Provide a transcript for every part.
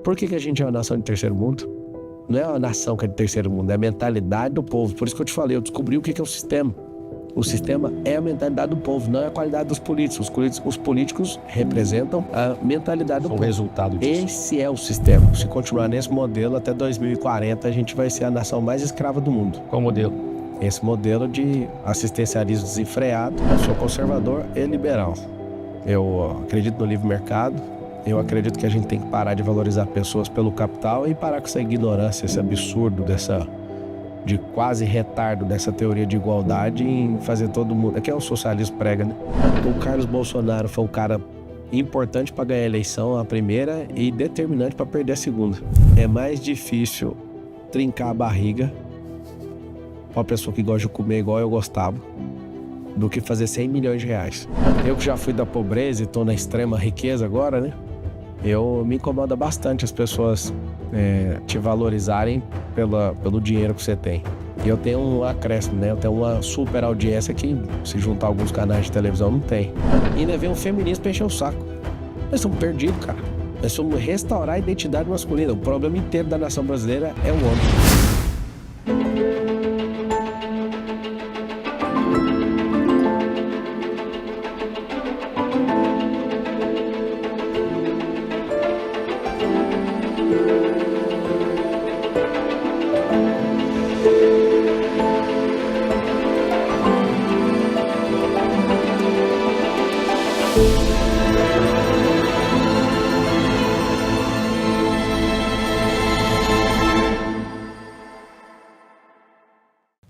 Por que a gente é uma nação de terceiro mundo? Não é uma nação que é de terceiro mundo, é a mentalidade do povo. Por isso que eu te falei, eu descobri o que é o sistema. O sistema é a mentalidade do povo, não é a qualidade dos políticos. Os políticos representam a mentalidade do povo. O resultado disso. Esse é o sistema. Se continuar nesse modelo, até 2040 a gente vai ser a nação mais escrava do mundo. Qual modelo? Esse modelo de assistencialismo desenfreado. Eu sou conservador e liberal. Eu acredito no livre mercado. Eu acredito que a gente tem que parar de valorizar pessoas pelo capital e parar com essa ignorância, esse absurdo de quase retardo dessa teoria de igualdade em fazer todo mundo... É que é o socialismo prega, né? O Carlos Bolsonaro foi um cara importante para ganhar a eleição, a primeira, e determinante para perder a segunda. É mais difícil trincar a barriga para uma pessoa que gosta de comer igual eu gostava do que fazer 100 milhões de reais. Eu que já fui da pobreza e estou na extrema riqueza agora, né? Me incomoda bastante as pessoas te valorizarem pelo dinheiro que você tem. E eu tenho um acréscimo, né? Eu tenho uma super audiência que, se juntar alguns canais de televisão, não tem. E ainda vem um feminista pra encher o saco. Nós estamos perdidos, cara. Nós somos restaurar a identidade masculina. O problema inteiro da nação brasileira é o homem.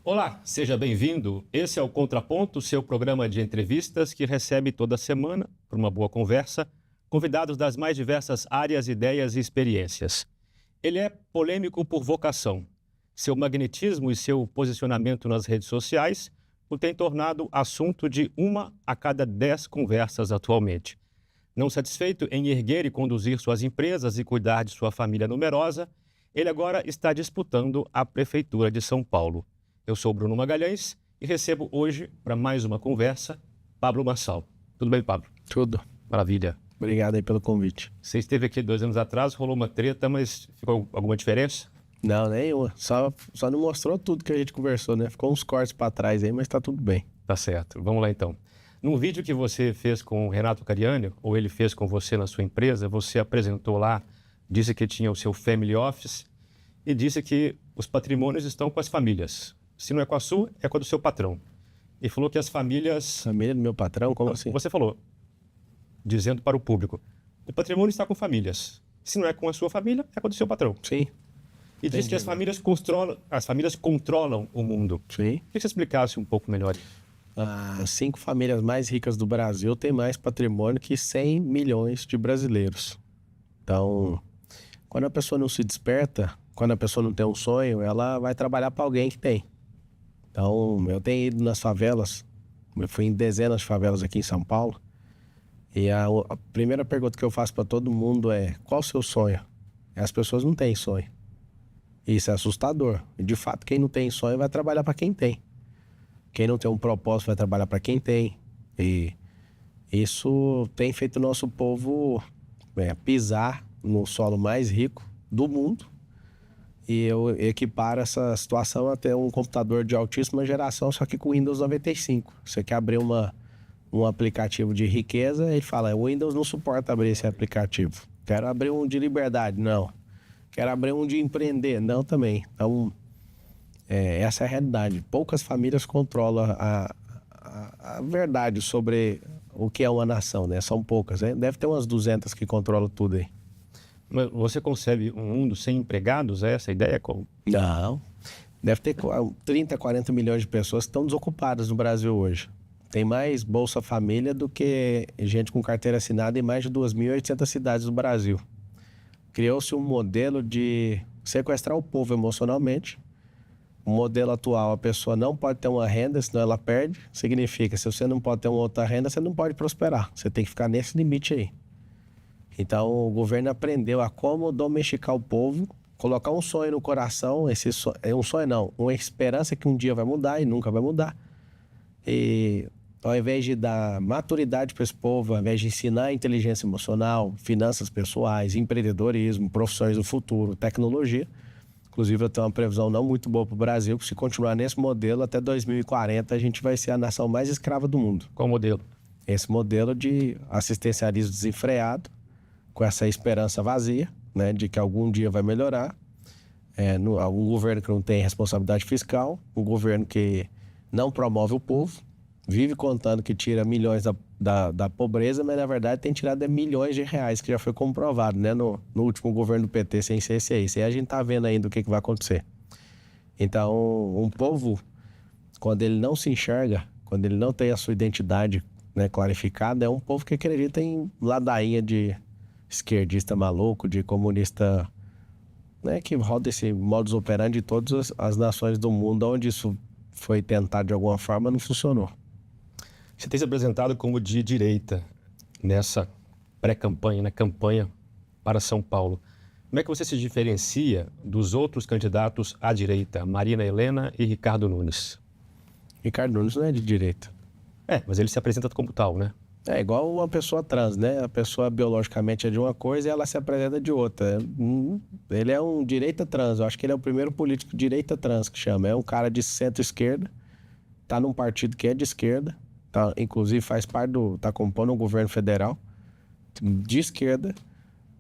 Olá, seja bem-vindo. Esse é o Contraponto, seu programa de entrevistas que recebe toda semana, por uma boa conversa, convidados das mais diversas áreas, ideias e experiências. Ele é polêmico por vocação. Seu magnetismo e seu posicionamento nas redes sociais o tem tornado assunto de 1 a cada 10 conversas atualmente. Não satisfeito em erguer e conduzir suas empresas e cuidar de sua família numerosa, ele agora está disputando a Prefeitura de São Paulo. Eu sou Bruno Magalhães e recebo hoje, para mais uma conversa, Pablo Marçal. Tudo bem, Pablo? Tudo. Maravilha. Obrigado aí pelo convite. Você esteve aqui 2 anos atrás, rolou uma treta, mas ficou alguma diferença? Não, nenhuma. Só não mostrou tudo que a gente conversou, né? Ficou uns cortes para trás aí, mas tá tudo bem. Tá certo. Vamos lá, então. Num vídeo que você fez com o Renato Cariani, ou ele fez com você na sua empresa, você apresentou lá, disse que tinha o seu family office e disse que os patrimônios estão com as famílias. Se não é com a sua, é com a do seu patrão. E falou que as famílias... Família do meu patrão? Como assim? Você falou, dizendo para o público, o patrimônio está com famílias. Se não é com a sua família, é com a do seu patrão. Sim. E disse que as famílias controlam o mundo. Sim. Queria que você explicasse um pouco melhor. As 5 famílias mais ricas do Brasil têm mais patrimônio que 100 milhões de brasileiros. Então, quando a pessoa não se desperta, quando a pessoa não tem um sonho, ela vai trabalhar para alguém que tem. Então, eu tenho ido nas favelas, eu fui em dezenas de favelas aqui em São Paulo, e a primeira pergunta que eu faço para todo mundo é: qual o seu sonho? E as pessoas não têm sonho. Isso é assustador. E, de fato, quem não tem sonho vai trabalhar para quem tem. Quem não tem um propósito vai trabalhar para quem tem. E isso tem feito o nosso povo pisar no solo mais rico do mundo. E eu equiparo essa situação até um computador de altíssima geração, só que com Windows 95. Você quer abrir um aplicativo de riqueza, ele fala: o Windows não suporta abrir esse aplicativo. Quero abrir um de liberdade, não. Quero abrir um de empreender, não também. Então, essa é a realidade. Poucas famílias controlam a verdade sobre o que é uma nação, né? São poucas, né? Deve ter umas 200 que controlam tudo aí. Mas você concebe um mundo sem empregados? É essa a ideia? Não. Deve ter 30, 40 milhões de pessoas que estão desocupadas no Brasil hoje. Tem mais Bolsa Família do que gente com carteira assinada em mais de 2.800 cidades do Brasil. Criou-se um modelo de sequestrar o povo emocionalmente. O modelo atual, a pessoa não pode ter uma renda, senão ela perde. Significa, se você não pode ter uma outra renda, você não pode prosperar. Você tem que ficar nesse limite aí. Então, o governo aprendeu a como domesticar o povo, colocar um sonho no coração, um sonho não, uma esperança que um dia vai mudar e nunca vai mudar. E ao invés de dar maturidade para esse povo, ao invés de ensinar inteligência emocional, finanças pessoais, empreendedorismo, profissões do futuro, tecnologia. Inclusive, eu tenho uma previsão não muito boa para o Brasil, que se continuar nesse modelo, até 2040 a gente vai ser a nação mais escrava do mundo. Qual modelo? Esse modelo de assistencialismo desenfreado, com essa esperança vazia, né, de que algum dia vai melhorar. Um governo que não tem responsabilidade fiscal, um governo que não promove o povo, vive contando que tira milhões da pobreza, mas na verdade tem tirado milhões de reais, que já foi comprovado, né, no último governo do PT, sem ser esse aí. Isso aí a gente tá vendo ainda o que vai acontecer. Então, um povo, quando ele não se enxerga, quando ele não tem a sua identidade, né, clarificada, é um povo que acredita em ladainha de esquerdista maluco, de comunista, né, que roda esse modus operandi de todas as nações do mundo, onde isso foi tentado de alguma forma, não funcionou. Você tem se apresentado como de direita nessa pré-campanha, na campanha para São Paulo. Como é que você se diferencia dos outros candidatos à direita, Marina Helena e Ricardo Nunes? Ricardo Nunes não é de direita. Mas ele se apresenta como tal, né? É igual uma pessoa trans, né? A pessoa biologicamente é de uma coisa e ela se apresenta de outra. Ele é um direita trans. Eu acho que ele é o primeiro político direita trans que chama. É um cara de centro-esquerda, tá num partido que é de esquerda, tá, inclusive faz parte tá compondo um governo federal de esquerda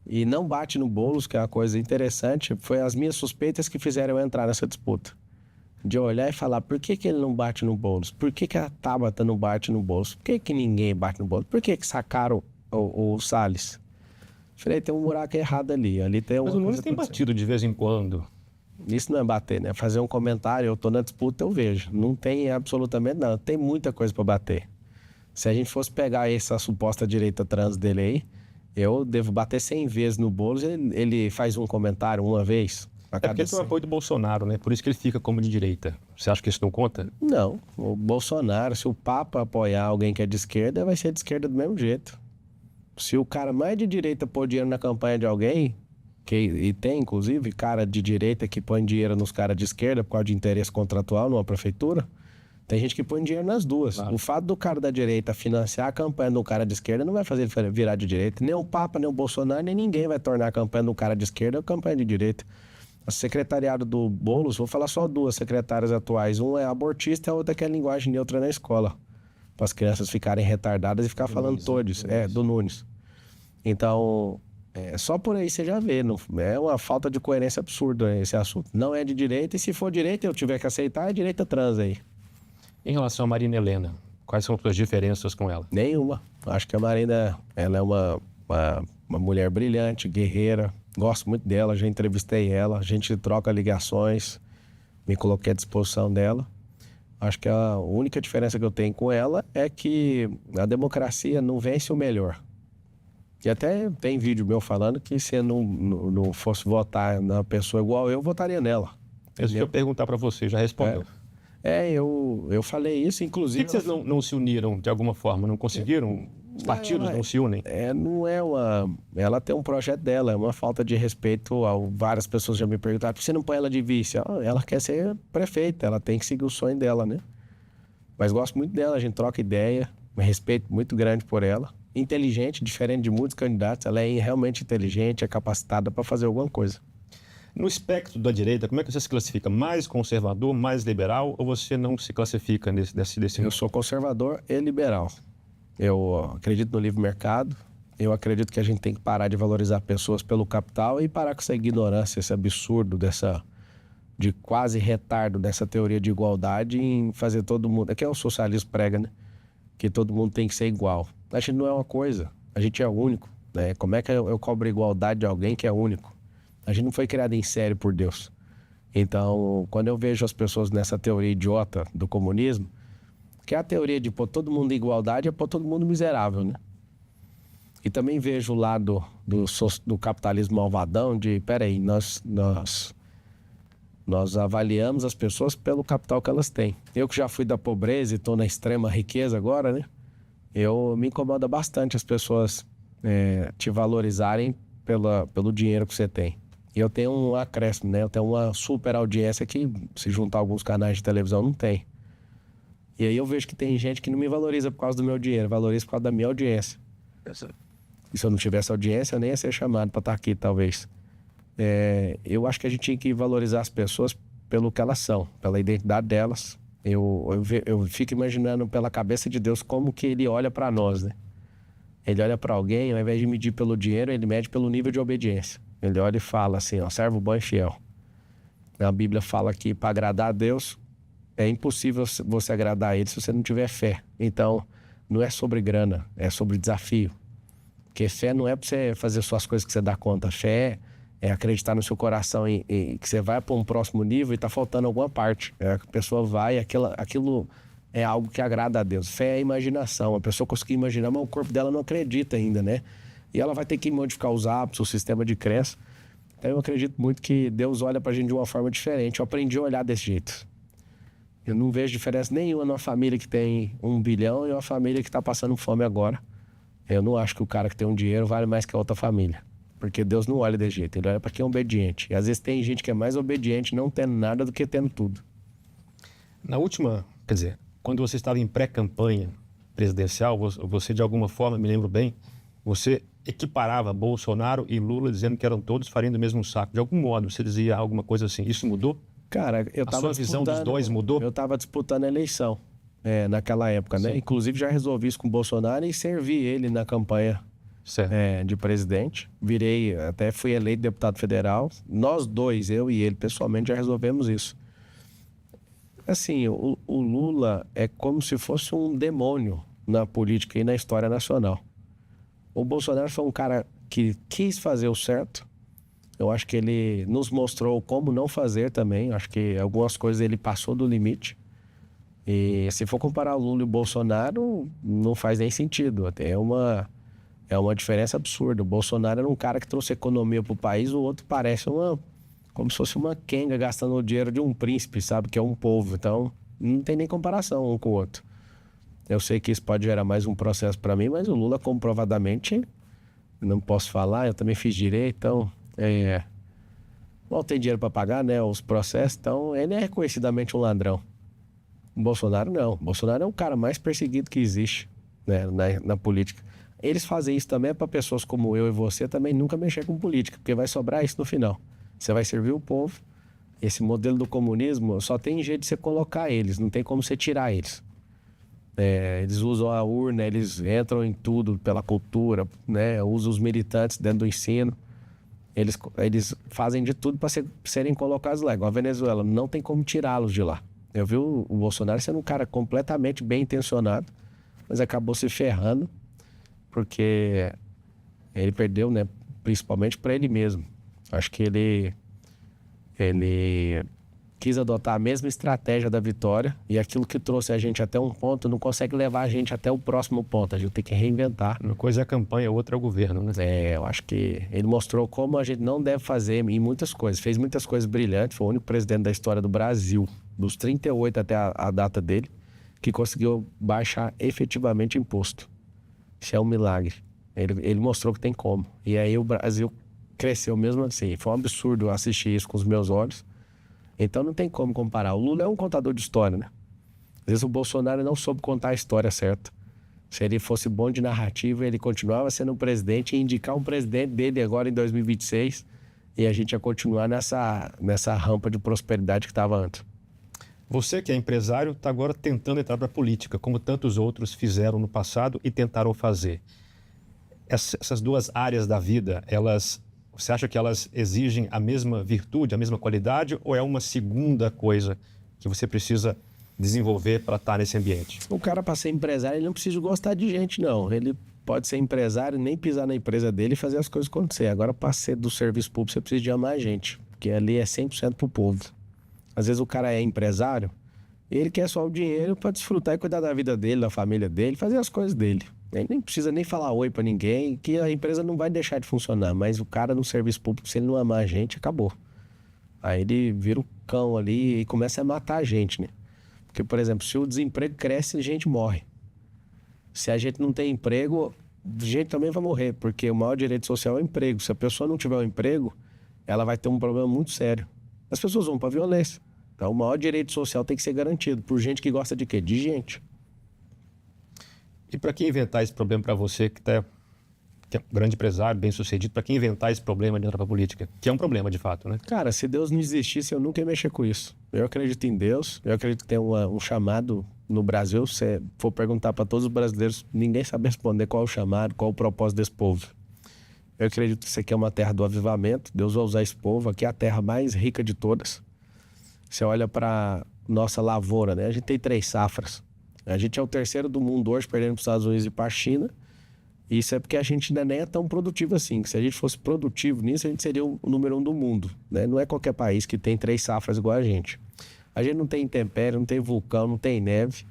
e não bate no Boulos, que é uma coisa interessante. Foi as minhas suspeitas que fizeram eu entrar nessa disputa. De olhar e falar, por que ele não bate no Boulos? Por que a Tabata não bate no Boulos? Por que ninguém bate no Boulos? Por que sacaram o Salles? Falei, tem um buraco errado ali. Mas o Nunes tem batido de vez em quando. Isso não é bater, né? Fazer um comentário, eu tô na disputa, eu vejo. Não tem absolutamente nada. Tem muita coisa para bater. Se a gente fosse pegar essa suposta direita trans dele aí, eu devo bater 100 vezes no Boulos. Ele faz um comentário uma vez. É porque ele tem o apoio do Bolsonaro, né? Por isso que ele fica como de direita. Você acha que isso não conta? Não. O Bolsonaro, se o Papa apoiar alguém que é de esquerda, vai ser de esquerda do mesmo jeito. Se o cara mais de direita pôr dinheiro na campanha de alguém, e tem, inclusive, cara de direita que põe dinheiro nos caras de esquerda por causa de interesse contratual numa prefeitura, tem gente que põe dinheiro nas duas. Claro. O fato do cara da direita financiar a campanha do cara de esquerda não vai fazer ele virar de direita. Nem o Papa, nem o Bolsonaro, nem ninguém vai tornar a campanha do cara de esquerda a campanha de direita. O secretariado do Boulos, vou falar só duas secretárias atuais. Um é abortista e a outra que é linguagem neutra na escola. Para as crianças ficarem retardadas e ficar falando todos. Do Nunes. Então, só por aí você já vê. Não, é uma falta de coerência absurda esse assunto. Não é de direita e se for direita eu tiver que aceitar, é direita trans aí. Em relação a Marina Helena, quais são as suas diferenças com ela? Nenhuma. Acho que a Marina, ela é uma mulher brilhante, guerreira. Gosto muito dela, já entrevistei ela, a gente troca ligações, me coloquei à disposição dela. Acho que a única diferença que eu tenho com ela é que a democracia não vence o melhor. E até tem vídeo meu falando que se eu não fosse votar na pessoa igual eu votaria nela. Isso que eu ia perguntar para você, já respondeu. Eu falei isso, inclusive... Por que vocês não se uniram de alguma forma? Não conseguiram? Os partidos não se unem? Ela tem um projeto dela, é uma falta de respeito. Várias pessoas já me perguntaram, por que você não põe ela de vice? Ela quer ser prefeita, ela tem que seguir o sonho dela, né? Mas gosto muito dela, a gente troca ideia, um respeito muito grande por ela. Inteligente, diferente de muitos candidatos, ela é realmente inteligente, é capacitada para fazer alguma coisa. No espectro da direita, como é que você se classifica? Mais conservador, mais liberal, ou você não se classifica desse... Eu sou conservador e liberal. Eu acredito no livre mercado, eu acredito que a gente tem que parar de valorizar pessoas pelo capital e parar com essa ignorância, esse absurdo de quase retardo dessa teoria de igualdade em fazer todo mundo... É que o socialismo prega, né? Que todo mundo tem que ser igual. A gente não é uma coisa, a gente é único, né? Como é que eu cobro igualdade de alguém que é único? A gente não foi criado em série por Deus. Então, quando eu vejo as pessoas nessa teoria idiota do comunismo, que é a teoria de pôr todo mundo em igualdade é pôr todo mundo miserável, né? E também vejo o lado do capitalismo malvadão de, peraí, nós avaliamos as pessoas pelo capital que elas têm. Eu que já fui da pobreza e estou na extrema riqueza agora, né? Me incomoda bastante as pessoas te valorizarem pelo dinheiro que você tem. E eu tenho um acréscimo, né? Eu tenho uma super audiência que, se juntar alguns canais de televisão, não tem. E aí eu vejo que tem gente que não me valoriza por causa do meu dinheiro, valoriza por causa da minha audiência. E se eu não tivesse audiência, eu nem ia ser chamado para estar aqui, talvez. Eu acho que a gente tinha que valorizar as pessoas pelo que elas são, pela identidade delas. Eu fico imaginando pela cabeça de Deus como que ele olha para nós, né? Ele olha para alguém, ao invés de medir pelo dinheiro, ele mede pelo nível de obediência. Ele olha e fala assim, ó, servo bom e fiel. A Bíblia fala que para agradar a Deus, é impossível você agradar a ele se você não tiver fé. Então, não é sobre grana, é sobre desafio. Porque fé não é para você fazer suas coisas que você dá conta. Fé é acreditar no seu coração que você vai para um próximo nível e está faltando alguma parte. A pessoa vai, aquilo é algo que agrada a Deus. Fé é imaginação. A pessoa conseguir imaginar, mas o corpo dela não acredita ainda, né? E ela vai ter que modificar os hábitos, o sistema de crença. Então eu acredito muito que Deus olha pra gente de uma forma diferente. Eu aprendi a olhar desse jeito. Eu não vejo diferença nenhuma numa família que tem 1 bilhão e uma família que está passando fome agora. Eu não acho que o cara que tem um dinheiro vale mais que a outra família. Porque Deus não olha desse jeito, ele olha para quem é obediente. E às vezes tem gente que é mais obediente não tendo nada do que tendo tudo. Na última, quer dizer, quando você estava em pré-campanha presidencial, você de alguma forma, me lembro bem, você equiparava Bolsonaro e Lula dizendo que eram todos farinha do mesmo saco. De algum modo, você dizia alguma coisa assim. Isso mudou? Cara, A sua visão dos dois mudou? Eu estava disputando a eleição naquela época, né? Sim. Inclusive já resolvi isso com o Bolsonaro e servi ele na campanha de presidente. Até fui eleito deputado federal. Nós dois, eu e ele, pessoalmente, já resolvemos isso. Assim, o Lula é como se fosse um demônio na política e na história nacional. O Bolsonaro foi um cara que quis fazer o certo. Eu acho que ele nos mostrou como não fazer também. Eu acho que algumas coisas ele passou do limite. E se for comparar o Lula e o Bolsonaro, não faz nem sentido. Até é uma diferença absurda. O Bolsonaro era um cara que trouxe economia para o país, o outro parece como se fosse uma quenga gastando o dinheiro de um príncipe, sabe? Que é um povo. Então, não tem nem comparação um com o outro. Eu sei que isso pode gerar mais um processo para mim, mas o Lula comprovadamente, não posso falar, eu também fiz direito, então, mal tem dinheiro para pagar, né, os processos, então ele é reconhecidamente um ladrão. O Bolsonaro não. O Bolsonaro é o cara mais perseguido que existe, né, na política. Eles fazem isso também para pessoas como eu e você também nunca mexer com política, porque vai sobrar isso no final. Você vai servir o povo. Esse modelo do comunismo só tem jeito de você colocar eles, não tem como você tirar eles. Eles usam a urna, eles entram em tudo pela cultura, né? Usam os militantes dentro do ensino. Eles fazem de tudo para serem colocados lá. Igual a Venezuela, não tem como tirá-los de lá. Eu vi o Bolsonaro sendo um cara completamente bem intencionado, mas acabou se ferrando porque ele perdeu, né? Principalmente para ele mesmo. Acho que ele quis adotar a mesma estratégia da vitória e aquilo que trouxe a gente até um ponto não consegue levar a gente até o próximo ponto. A gente tem que reinventar. Uma coisa é a campanha, outra é o governo, né? Eu acho que ele mostrou como a gente não deve fazer em muitas coisas. Fez muitas coisas brilhantes. Foi o único presidente da história do Brasil, dos 38 até a data dele, que conseguiu baixar efetivamente imposto. Isso é um milagre. Ele mostrou que tem como. E aí o Brasil cresceu mesmo assim. Foi um absurdo assistir isso com os meus olhos. Então não tem como comparar. O Lula é um contador de história, né? Às vezes o Bolsonaro não soube contar a história certa. Se ele fosse bom de narrativa, ele continuava sendo um presidente e indicar um presidente dele agora em 2026 e a gente ia continuar nessa rampa de prosperidade que estava antes. Você que é empresário está agora tentando entrar para a política, como tantos outros fizeram no passado e tentaram fazer. Essas duas áreas da vida, você acha que elas exigem a mesma virtude, a mesma qualidade, ou é uma segunda coisa que você precisa desenvolver para estar nesse ambiente? O cara, para ser empresário, ele não precisa gostar de gente, não. Ele pode ser empresário, nem pisar na empresa dele e fazer as coisas acontecer. Agora, para ser do serviço público, você precisa de amar a gente, porque ali é 100% pro povo. Às vezes o cara é empresário, ele quer só o dinheiro para desfrutar e cuidar da vida dele, da família dele, fazer as coisas dele. Ele nem precisa nem falar oi pra ninguém, que a empresa não vai deixar de funcionar. Mas o cara no serviço público, se ele não amar a gente, acabou. Aí ele vira um cão ali e começa a matar a gente, né? Porque, por exemplo, se o desemprego cresce, a gente morre. Se a gente não tem emprego, a gente também vai morrer. Porque o maior direito social é o emprego. Se a pessoa não tiver um emprego, ela vai ter um problema muito sério. As pessoas vão pra violência. Então, o maior direito social tem que ser garantido por gente que gosta de quê? De gente. E para quem inventar esse problema para você, que é um grande empresário, bem sucedido, para quem inventar esse problema de entrar para a política, que é um problema de fato, né? Cara, se Deus não existisse, eu nunca ia mexer com isso. Eu acredito em Deus, eu acredito que tem um chamado no Brasil. Se você for perguntar para todos os brasileiros, ninguém sabe responder qual é o chamado, qual é o propósito desse povo. Eu acredito que isso aqui é uma terra do avivamento. Deus vai usar esse povo. Aqui é a terra mais rica de todas. Você olha para nossa lavoura, né? A gente tem 3 safras. A gente é o terceiro do mundo hoje, perdendo para os Estados Unidos e para a China. E isso é porque a gente ainda nem é tão produtivo assim. Se a gente fosse produtivo nisso, a gente seria o número 1 do mundo, né? Não é qualquer país que tem 3 safras igual a gente. A gente não tem intempérie, não tem vulcão, não tem neve.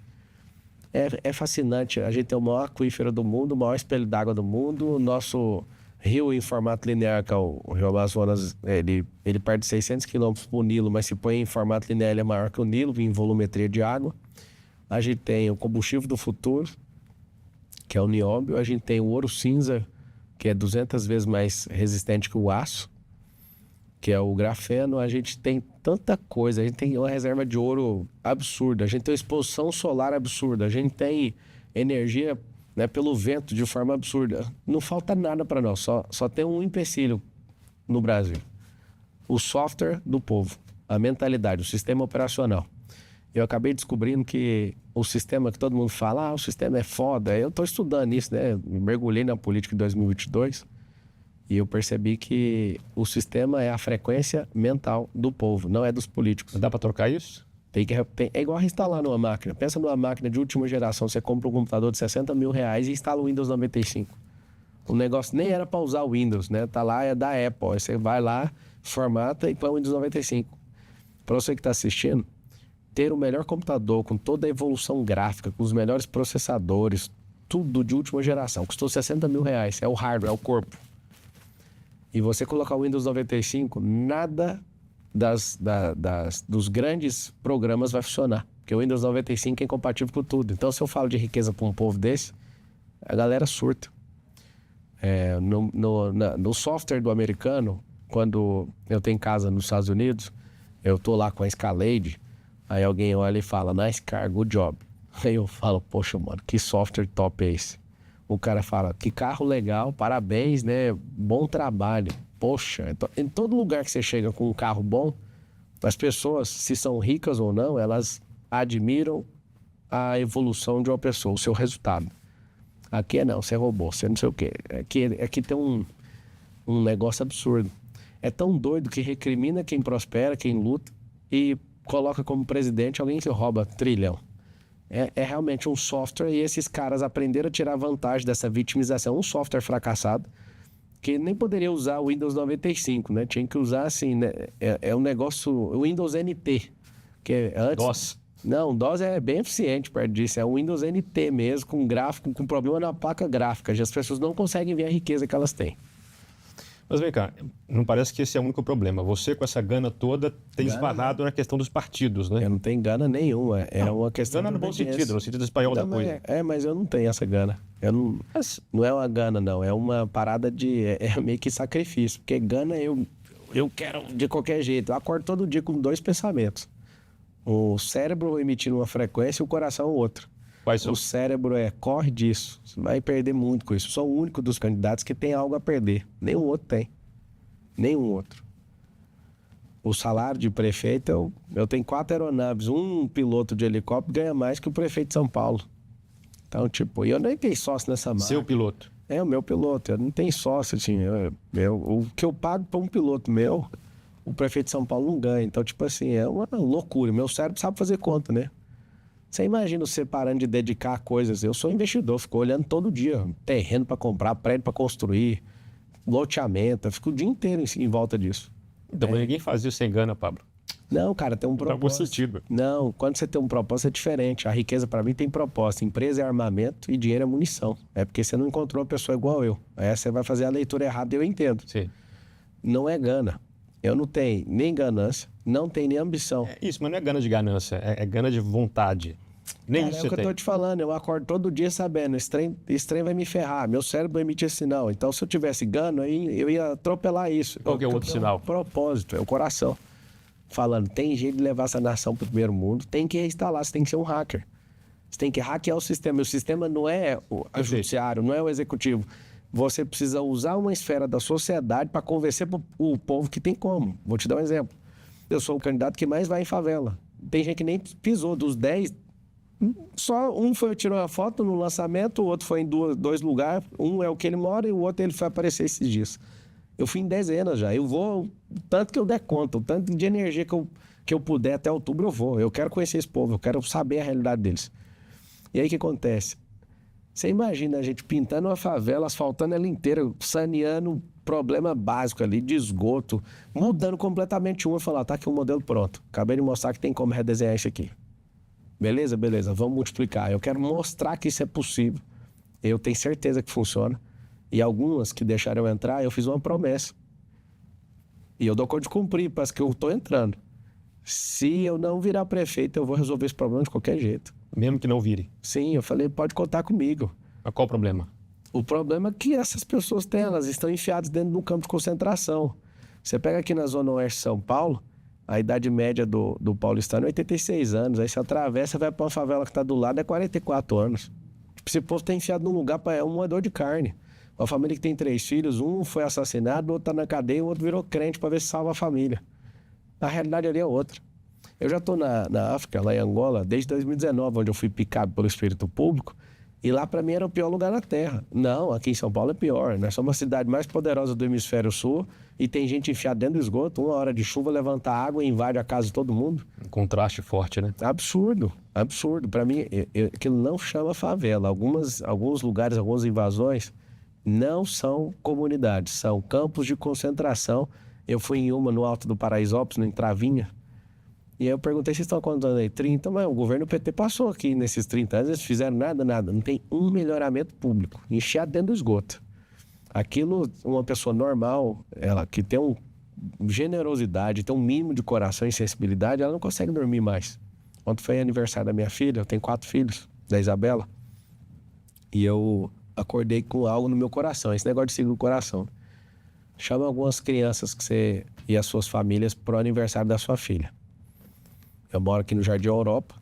É fascinante. A gente tem o maior aquífero do mundo, o maior espelho d'água do mundo. O nosso rio em formato linear, que é o Rio Amazonas, ele perde 600 km por Nilo, mas se põe em formato linear, ele é maior que o Nilo, em volumetria de água. A gente tem o combustível do futuro, que é o nióbio. A gente tem o ouro cinza, que é 200 vezes mais resistente que o aço, que é o grafeno. A gente tem tanta coisa. A gente tem uma reserva de ouro absurda. A gente tem uma exposição solar absurda. A gente tem energia, né, pelo vento de forma absurda. Não falta nada para nós. Só tem um empecilho no Brasil. O software do povo. A mentalidade, o sistema operacional. Eu acabei descobrindo que o sistema que todo mundo fala, o sistema é foda. Eu estou estudando isso, né? Mergulhei na política em 2022 e eu percebi que o sistema é a frequência mental do povo, não é dos políticos. Dá para trocar isso? É igual reinstalar numa máquina. Pensa numa máquina de última geração, você compra um computador de 60 mil reais e instala o Windows 95. O negócio nem era para usar o Windows, né? Tá lá, é da Apple. Aí você vai lá, formata e põe o Windows 95. Para você que está assistindo, ter o melhor computador com toda a evolução gráfica, com os melhores processadores, tudo de última geração, custou 60 mil reais. É o hardware, é o corpo. E você colocar o Windows 95, nada dos grandes programas vai funcionar. Porque o Windows 95 é incompatível com tudo. Então, se eu falo de riqueza para um povo desse, a galera surta. No software do americano, quando eu tenho casa nos Estados Unidos, eu tô lá com a Escalade, aí alguém olha e fala, nice car, good job. Aí eu falo, poxa, mano, que software top é esse? O cara fala, que carro legal, parabéns, né? Bom trabalho. Poxa, em todo lugar que você chega com um carro bom, as pessoas, se são ricas ou não, elas admiram a evolução de uma pessoa, o seu resultado. Aqui não, você roubou, você não sei o quê. Aqui tem um negócio absurdo. É tão doido que recrimina quem prospera, quem luta, e coloca como presidente alguém que rouba trilhão. É realmente um software, e esses caras aprenderam a tirar vantagem dessa vitimização. Um software fracassado, que nem poderia usar o Windows 95, né? Tinha que usar assim, né? É um negócio, o Windows NT, que antes... DOS. Não, o DOS é bem eficiente perto disso. É o Windows NT mesmo, com gráfico, com problema na placa gráfica. As pessoas não conseguem ver a riqueza que elas têm. Mas vem cá, não parece que esse é o único problema. Você, com essa gana toda, tem esbarrado na questão dos partidos, né? Eu não tenho gana nenhuma. É uma questão gana no bom sentido, no sentido espanhol da coisa. Mas eu não tenho essa gana. Não é uma gana, não. É uma parada de... É meio que sacrifício. Porque gana eu quero de qualquer jeito. Eu acordo todo dia com 2 pensamentos. O cérebro emitindo uma frequência e o coração outra. O cérebro corre disso. Você vai perder muito com isso. Eu sou o único dos candidatos que tem algo a perder. Nenhum outro tem. Nenhum outro. O salário de prefeito, eu tenho 4 aeronaves. Um piloto de helicóptero ganha mais que o prefeito de São Paulo. Então, tipo, eu nem tenho sócio nessa marca. Seu piloto? É, o meu piloto. Eu não tenho sócio, assim. O que eu pago para um piloto meu, o prefeito de São Paulo não ganha. Então, tipo assim, é uma loucura. Meu cérebro sabe fazer conta, né? Você imagina você parando de dedicar a coisas. Eu sou investidor, fico olhando todo dia. Terreno para comprar, prédio para construir, loteamento. Eu fico o dia inteiro em volta disso. Então, mas ninguém faz isso sem gana, Pablo. Não, cara, tem um propósito. Não faz sentido. Não, quando você tem um propósito é diferente. A riqueza para mim tem propósito. Empresa é armamento e dinheiro é munição. É porque você não encontrou uma pessoa igual eu. Aí você vai fazer a leitura errada e eu entendo. Sim. Não é gana. Eu não tenho nem ganância, não tenho nem ambição. Isso, mas não é gana de ganância, é gana de vontade. Nem Cara, isso é você o que tem. eu tô te falando, eu acordo todo dia sabendo, esse trem vai me ferrar, meu cérebro emite esse sinal. Então, se eu tivesse gana, eu ia atropelar isso. Qual que é o outro sinal? Propósito, é o coração. falando, tem jeito de levar essa nação para o primeiro mundo, tem que reinstalar, você tem que ser um hacker. Você tem que hackear o sistema. E o sistema não é o judiciário, não é o executivo. Você precisa usar uma esfera da sociedade para convencer o povo que tem como. Vou te dar um exemplo. Eu sou o candidato que mais vai em favela. Tem gente que nem pisou. Dos 10, só um tirou uma foto no lançamento, o outro foi em dois lugares. Um é o que ele mora e o outro ele foi aparecer esses dias. Eu fui em dezenas já. Eu vou o tanto que eu der conta, o tanto de energia que eu puder até outubro eu vou. Eu quero conhecer esse povo, eu quero saber a realidade deles. E aí o que acontece? Você imagina a gente pintando uma favela, asfaltando ela inteira, saneando problema básico ali, de esgoto, mudando completamente e falar, tá aqui um modelo pronto. Acabei de mostrar que tem como redesenhar isso aqui. Beleza? Beleza, vamos multiplicar. Eu quero mostrar que isso é possível. Eu tenho certeza que funciona. E algumas que deixaram eu entrar, eu fiz uma promessa. E eu dou conta de cumprir, parece que eu tô entrando. Se eu não virar prefeito, eu vou resolver esse problema de qualquer jeito. Mesmo que não vire? Sim, eu falei, pode contar comigo. Mas qual o problema? O problema é que essas pessoas têm, elas estão enfiadas dentro de um campo de concentração. Você pega aqui na Zona Oeste de São Paulo, a idade média do paulistano é 86 anos. Aí você atravessa, vai para uma favela que está do lado, é 44 anos. Tipo, esse povo está enfiado num lugar para um moedor de carne. Uma família que tem 3 filhos, um foi assassinado, o outro está na cadeia, o outro virou crente para ver se salva a família. A realidade ali é outra. Eu já estou na África, lá em Angola, desde 2019, onde eu fui picado pelo espírito público, e lá para mim era o pior lugar na Terra. Não, aqui em São Paulo é pior. Nós somos a cidade mais poderosa do hemisfério sul e tem gente enfiada dentro do esgoto, uma hora de chuva levanta água e invade a casa de todo mundo. Um contraste forte, né? Absurdo, absurdo. Para mim, aquilo não chama favela. Alguns lugares, algumas invasões não são comunidades, são campos de concentração. Eu fui em uma no Alto do Paraisópolis, no Entravinha. E aí eu perguntei, vocês estão há quantos anos aí? 30, mas o governo PT passou aqui nesses 30 anos, eles fizeram nada. Não tem um melhoramento público, enfiado dentro do esgoto. Aquilo, uma pessoa normal, ela que tem generosidade, tem um mínimo de coração e sensibilidade, ela não consegue dormir mais. Ontem foi aniversário da minha filha, eu tenho 4 filhos, da Isabela, e eu acordei com algo no meu coração, esse negócio de signo do coração. Chama algumas crianças que você e as suas famílias pro aniversário da sua filha. Eu moro aqui no Jardim Europa.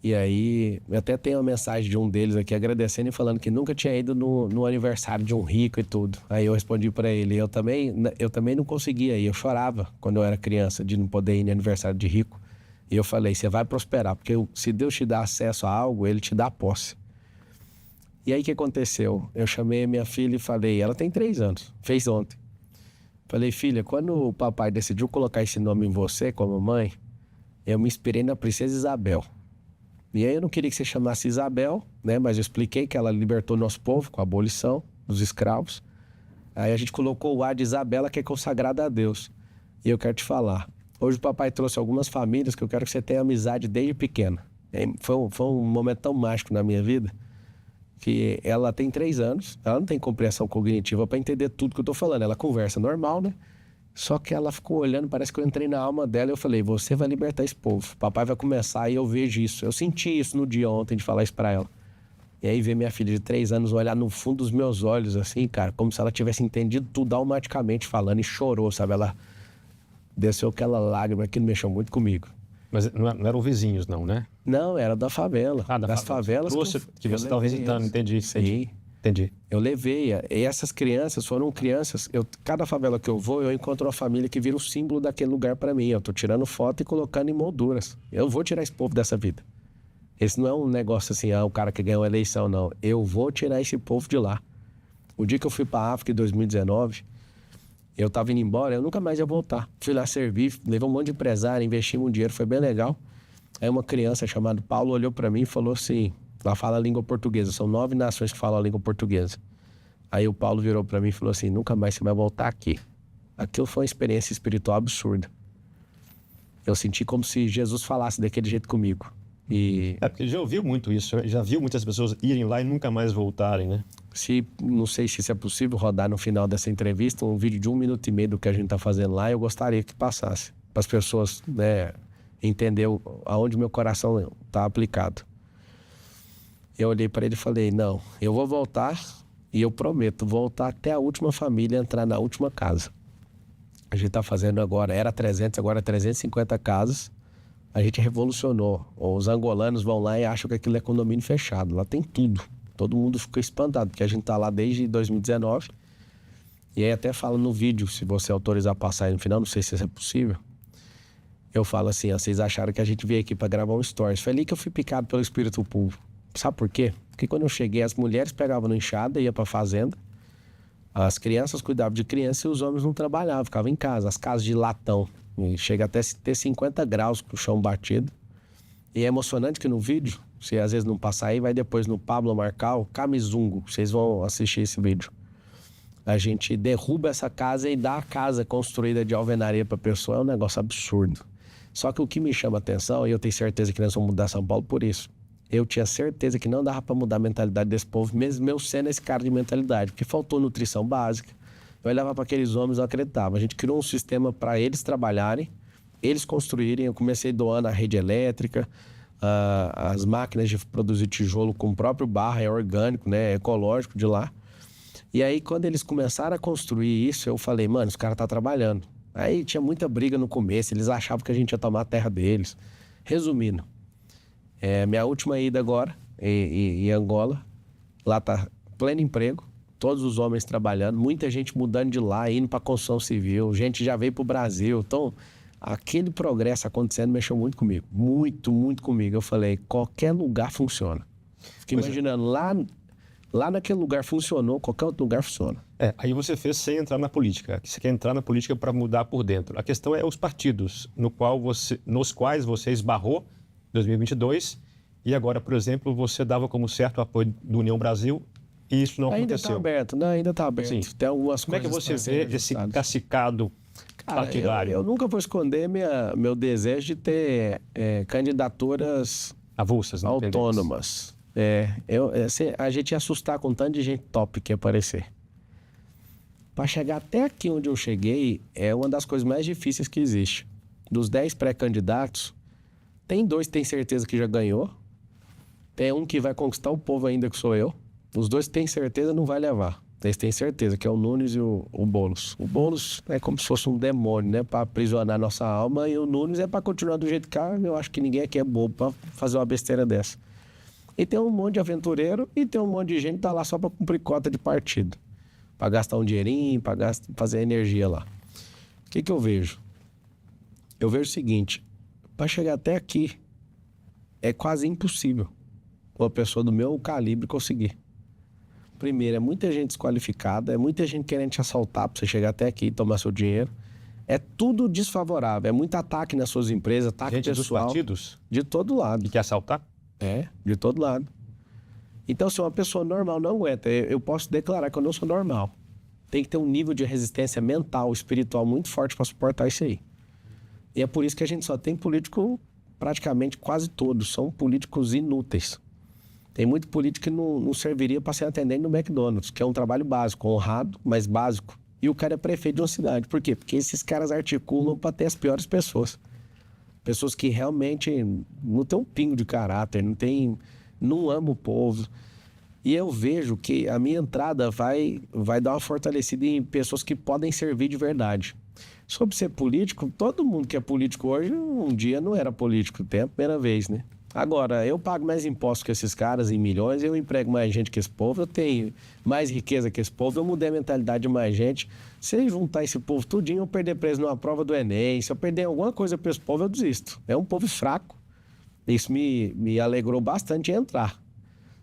E aí, eu até tenho uma mensagem de um deles aqui agradecendo e falando que nunca tinha ido no aniversário de um rico e tudo. Aí eu respondi para ele, eu também não conseguia ir. Eu chorava quando eu era criança de não poder ir no aniversário de rico. E eu falei, você vai prosperar, porque se Deus te dá acesso a algo, Ele te dá posse. E aí o que aconteceu? Eu chamei a minha filha e falei, ela tem 3 anos, fez ontem. Falei, filha, quando o papai decidiu colocar esse nome em você como mãe, eu me inspirei na princesa Isabel. E aí eu não queria que você chamasse Isabel, né? Mas eu expliquei que ela libertou nosso povo com a abolição dos escravos. Aí a gente colocou o A de Isabela, que é consagrada a Deus. E eu quero te falar, hoje o papai trouxe algumas famílias que eu quero que você tenha amizade desde pequena. Foi um momento tão mágico na minha vida, que ela tem 3 anos, ela não tem compreensão cognitiva para entender tudo que eu tô falando. Ela conversa normal, né? Só que ela ficou olhando, parece que eu entrei na alma dela e eu falei, você vai libertar esse povo, papai vai começar e eu vejo isso. Eu senti isso no dia ontem de falar isso pra ela. E aí ver minha filha de 3 anos olhar no fundo dos meus olhos assim, cara, como se ela tivesse entendido tudo automaticamente falando e chorou, sabe? Ela desceu aquela lágrima que mexeu muito comigo. Mas não eram vizinhos não, né? Não, era da favela. Das favelas que você estava visitando, entendi. Sim. Entendi. Eu levei, e essas crianças foram crianças, cada favela que eu vou, eu encontro uma família que vira o símbolo daquele lugar para mim. Eu tô tirando foto e colocando em molduras. Eu vou tirar esse povo dessa vida. Esse não é um negócio assim, o cara que ganhou a eleição, não. Eu vou tirar esse povo de lá. O dia que eu fui pra África em 2019, eu tava indo embora, eu nunca mais ia voltar. Fui lá servir, levei um monte de empresário, investimos um dinheiro, foi bem legal. Aí uma criança chamada Paulo olhou para mim e falou assim, ela fala a língua portuguesa, são 9 nações que falam a língua portuguesa. Aí o Paulo virou para mim e falou assim, nunca mais você vai voltar aqui. Aquilo foi uma experiência espiritual absurda. Eu senti como se Jesus falasse daquele jeito comigo. É porque ele já ouviu muito isso, já viu muitas pessoas irem lá e nunca mais voltarem, né? Não sei se isso é possível rodar no final dessa entrevista um vídeo de 1 minuto e meio do que a gente está fazendo lá, eu gostaria que passasse, para as pessoas, né, entender aonde meu coração está aplicado. Eu olhei para ele e falei, não, eu vou voltar e eu prometo voltar até a última família, entrar na última casa. A gente está fazendo agora, era 300, agora é 350 casas. A gente revolucionou. Os angolanos vão lá e acham que aquilo é condomínio fechado. Lá tem tudo. Todo mundo fica espantado, porque a gente está lá desde 2019. E aí até fala no vídeo, se você autorizar passar aí no final, não sei se isso é possível. Eu falo assim, ó, vocês acharam que a gente veio aqui para gravar um stories. Foi ali que eu fui picado pelo espírito público. Sabe por quê? Porque quando eu cheguei, as mulheres pegavam no enxada, iam para fazenda. As crianças cuidavam de criança e os homens não trabalhavam, ficavam em casa. As casas de latão. E chega até ter 50 graus com o chão batido. E é emocionante que no vídeo, se às vezes não passar aí, vai depois no Pablo Marcal, Camizungo. Vocês vão assistir esse vídeo. A gente derruba essa casa e dá a casa construída de alvenaria para a pessoa. É um negócio absurdo. Só que o que me chama a atenção, e eu tenho certeza que nós vamos mudar São Paulo por isso, eu tinha certeza que não dava para mudar a mentalidade desse povo, mesmo eu sendo esse cara de mentalidade, porque faltou nutrição básica. Eu olhava para aqueles homens e eu acreditava. A gente criou um sistema para eles trabalharem, eles construírem. Eu comecei doando a rede elétrica, as máquinas de produzir tijolo com o próprio barro, é orgânico, né, é ecológico de lá. E aí, quando eles começaram a construir isso, eu falei, mano, os caras estão trabalhando. Aí tinha muita briga no começo, eles achavam que a gente ia tomar a terra deles. Resumindo, minha última ida agora, em Angola, lá tá pleno emprego, todos os homens trabalhando, muita gente mudando de lá, indo para construção civil, gente já veio pro Brasil. Então, aquele progresso acontecendo mexeu muito comigo, muito comigo. Eu falei, qualquer lugar funciona. Fiquei imaginando, lá naquele lugar funcionou, qualquer outro lugar funciona. Aí você fez sem entrar na política. Você quer entrar na política para mudar por dentro. A questão é os partidos nos quais você esbarrou em 2022 e agora, por exemplo, você dava como certo o apoio do União Brasil e isso não aconteceu. Ainda está aberto, não, ainda está aberto. Sim. Tem algumas Como é que você vê esse cacicado partidário? Eu nunca vou esconder meu desejo de ter candidaturas avulsas, autônomas. A gente ia assustar com tanto de gente top que ia aparecer. Para chegar até aqui onde eu cheguei, é uma das coisas mais difíceis que existe. Dos 10 pré-candidatos, tem 2 que tem certeza que já ganhou. Tem um que vai conquistar o povo ainda, que sou eu. Os 2 que tem certeza não vai levar. Eles têm certeza, que é o Nunes e o Boulos. O Boulos é como se fosse um demônio, né? Para aprisionar nossa alma. E o Nunes é para continuar do jeito que eu acho que ninguém aqui é bobo para fazer uma besteira dessa. E tem um monte de aventureiro e tem um monte de gente que tá lá só para cumprir cota de partido. Para gastar um dinheirinho, para fazer energia lá. O que eu vejo? Eu vejo o seguinte, para chegar até aqui, é quase impossível uma pessoa do meu calibre conseguir. Primeiro, é muita gente desqualificada, é muita gente querendo te assaltar para você chegar até aqui e tomar seu dinheiro. É tudo desfavorável, é muito ataque nas suas empresas, ataque gente pessoal. Dos partidos? De todo lado. E quer assaltar? De todo lado. Então, se uma pessoa normal não aguenta, eu posso declarar que eu não sou normal. Tem que ter um nível de resistência mental, espiritual muito forte para suportar isso aí. E é por isso que a gente só tem político, praticamente quase todos, são políticos inúteis. Tem muito político que não serviria para ser atendente no McDonald's, que é um trabalho básico, honrado, mas básico. E o cara é prefeito de uma cidade. Por quê? Porque esses caras articulam para ter as piores pessoas. Pessoas que realmente não têm um pingo de caráter, não amam o povo. E eu vejo que a minha entrada vai dar uma fortalecida em pessoas que podem servir de verdade. Sobre ser político, todo mundo que é político hoje, um dia não era político, tem a primeira vez, né? Agora, eu pago mais impostos que esses caras em milhões, eu emprego mais gente que esse povo, eu tenho mais riqueza que esse povo, eu mudei a mentalidade de mais gente. Se eu juntar esse povo tudinho, eu perder preso numa prova do Enem, se eu perder alguma coisa para esse povo, eu desisto. É um povo fraco. Isso me alegrou bastante em entrar.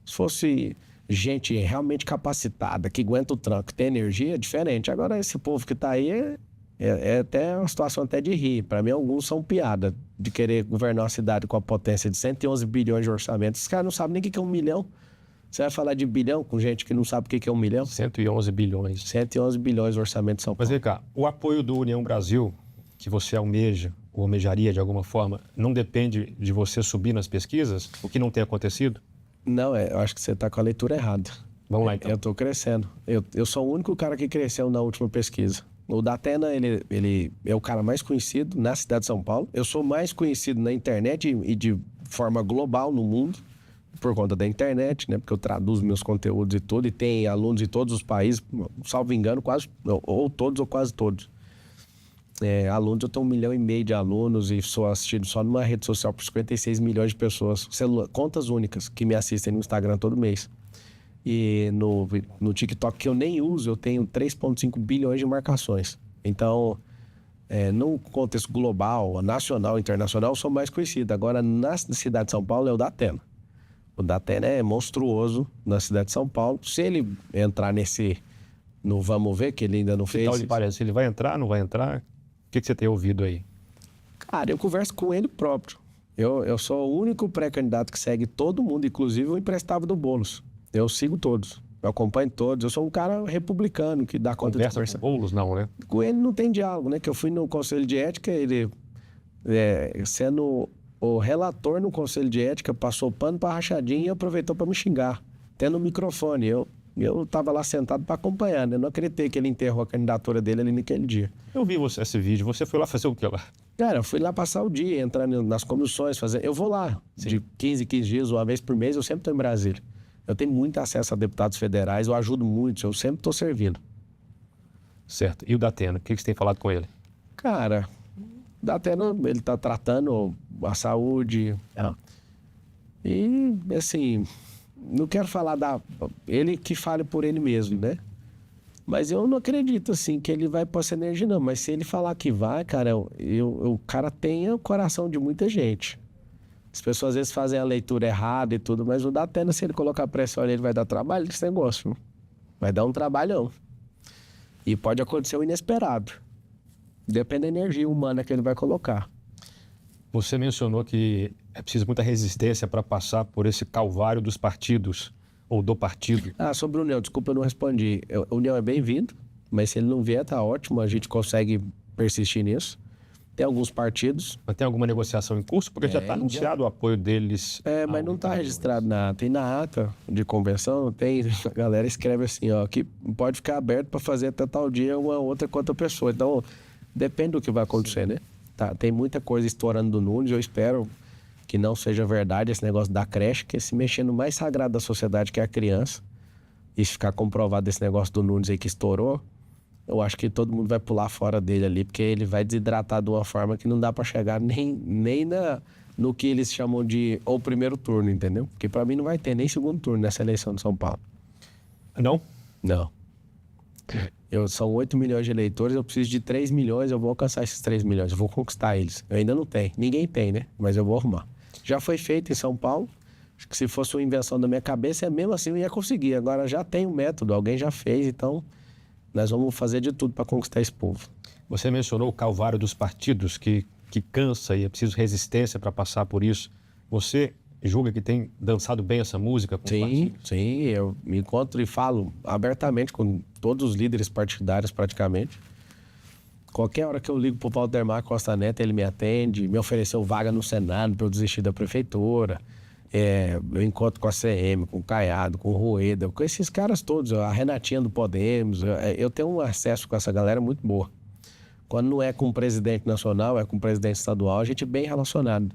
Se fosse gente realmente capacitada, que aguenta o tranco, que tem energia, é diferente. Agora, esse povo que está aí é até uma situação até de rir. Para mim, alguns são piada de querer governar uma cidade com a potência de 111 bilhões de orçamento. Os caras não sabem nem o que é 1 milhão. Você vai falar de bilhão com gente que não sabe o que é 1 milhão? 111 bilhões. 111 bilhões de orçamento de São Paulo. Mas vem cá, o apoio do União Brasil, que você almeja, ou almejaria de alguma forma, não depende de você subir nas pesquisas, o que não tem acontecido? Não, eu acho que você está com a leitura errada. Vamos lá, então. Eu estou crescendo. Eu sou o único cara que cresceu na última pesquisa. O Datena, ele é o cara mais conhecido na cidade de São Paulo. Eu sou mais conhecido na internet e de forma global no mundo, por conta da internet, né? Porque eu traduzo meus conteúdos e tudo, e tem alunos de todos os países, salvo engano, quase, ou todos ou quase todos. Alunos, eu tenho 1,5 milhão de alunos e sou assistido só numa rede social por 56 milhões de pessoas, contas únicas que me assistem no Instagram todo mês. E no TikTok, que eu nem uso, eu tenho 3,5 bilhões de marcações. Então, no contexto global, nacional, internacional, eu sou mais conhecido. Agora, na cidade de São Paulo, é o Datena. O Datena é monstruoso na cidade de São Paulo. Se ele entrar no Vamos Ver, que ele ainda não fez... Que tal lhe parece? Ele vai entrar, não vai entrar? O que você tem ouvido aí? Cara, eu converso com ele próprio. Eu sou o único pré-candidato que segue todo mundo, inclusive o emprestável do Boulos. Eu sigo todos. Eu acompanho todos. Eu sou um cara republicano que dá conta de conversar. Com o Boulos, não, né? Com ele não tem diálogo, né? Que eu fui no Conselho de Ética, ele... sendo o relator no Conselho de Ética, passou pano pra rachadinha e aproveitou para me xingar. Tendo o microfone. Eu tava lá sentado para acompanhar, né? Eu não acreditei que ele enterrou a candidatura dele ali naquele dia. Eu vi esse vídeo. Você foi lá fazer o que lá? Cara, eu fui lá passar o dia, entrando nas comissões, fazer... Eu vou lá, de 15 dias, uma vez por mês, eu sempre estou em Brasília. Eu tenho muito acesso a deputados federais, eu ajudo muito, eu sempre estou servindo. Certo. E o Datena? O que você tem falado com ele? Cara, o Datena, ele está tratando a saúde. E, assim, não quero falar ele que fale por ele mesmo, né? Mas eu não acredito, assim, que ele vai pôr essa energia, não. Mas se ele falar que vai, cara, o cara tem o coração de muita gente. As pessoas às vezes fazem a leitura errada e tudo, mas o Datena, se ele colocar pressão nele, vai dar trabalho esse negócio. Vai dar um trabalhão. E pode acontecer o inesperado. Depende da energia humana que ele vai colocar. Você mencionou que é preciso muita resistência para passar por esse calvário dos partidos, ou do partido. Sobre o União, desculpa, eu não respondi. O União é bem-vindo, mas se ele não vier, tá ótimo, a gente consegue persistir nisso. Tem alguns partidos. Mas tem alguma negociação em curso? Porque já está anunciado o apoio deles. Mas não está registrado tem na ata de convenção, a galera escreve assim, que pode ficar aberto para fazer até tal dia uma outra com outra pessoa. Então, depende do que vai acontecer, né? Tem muita coisa estourando do Nunes, eu espero que não seja verdade esse negócio da creche, que é se mexer no mais sagrado da sociedade, que é a criança, e se ficar comprovado esse negócio do Nunes aí que estourou, eu acho que todo mundo vai pular fora dele ali, porque ele vai desidratar de uma forma que não dá para chegar nem no que eles chamam de ou primeiro turno, entendeu? Porque para mim não vai ter nem segundo turno nessa eleição de São Paulo. Não? Não. São 8 milhões de eleitores, eu preciso de 3 milhões, eu vou alcançar esses 3 milhões, eu vou conquistar eles. Eu ainda não tenho, ninguém tem, né? Mas eu vou arrumar. Já foi feito em São Paulo, acho que se fosse uma invenção da minha cabeça, mesmo assim eu ia conseguir. Agora já tem um método, alguém já fez, então nós vamos fazer de tudo para conquistar esse povo. Você mencionou o calvário dos partidos, que cansa e é preciso resistência para passar por isso. Você julga que tem dançado bem essa música com os partidos? Sim, eu me encontro e falo abertamente com todos os líderes partidários praticamente. Qualquer hora que eu ligo pro Valdemar Costa Neto, ele me atende, me ofereceu vaga no Senado para eu desistir da prefeitura. Eu encontro com a CM, com o Caiado, com o Rueda, com esses caras todos, a Renatinha do Podemos. Eu tenho um acesso com essa galera muito boa. Quando não é com o presidente nacional, é com o presidente estadual, a gente é bem relacionado.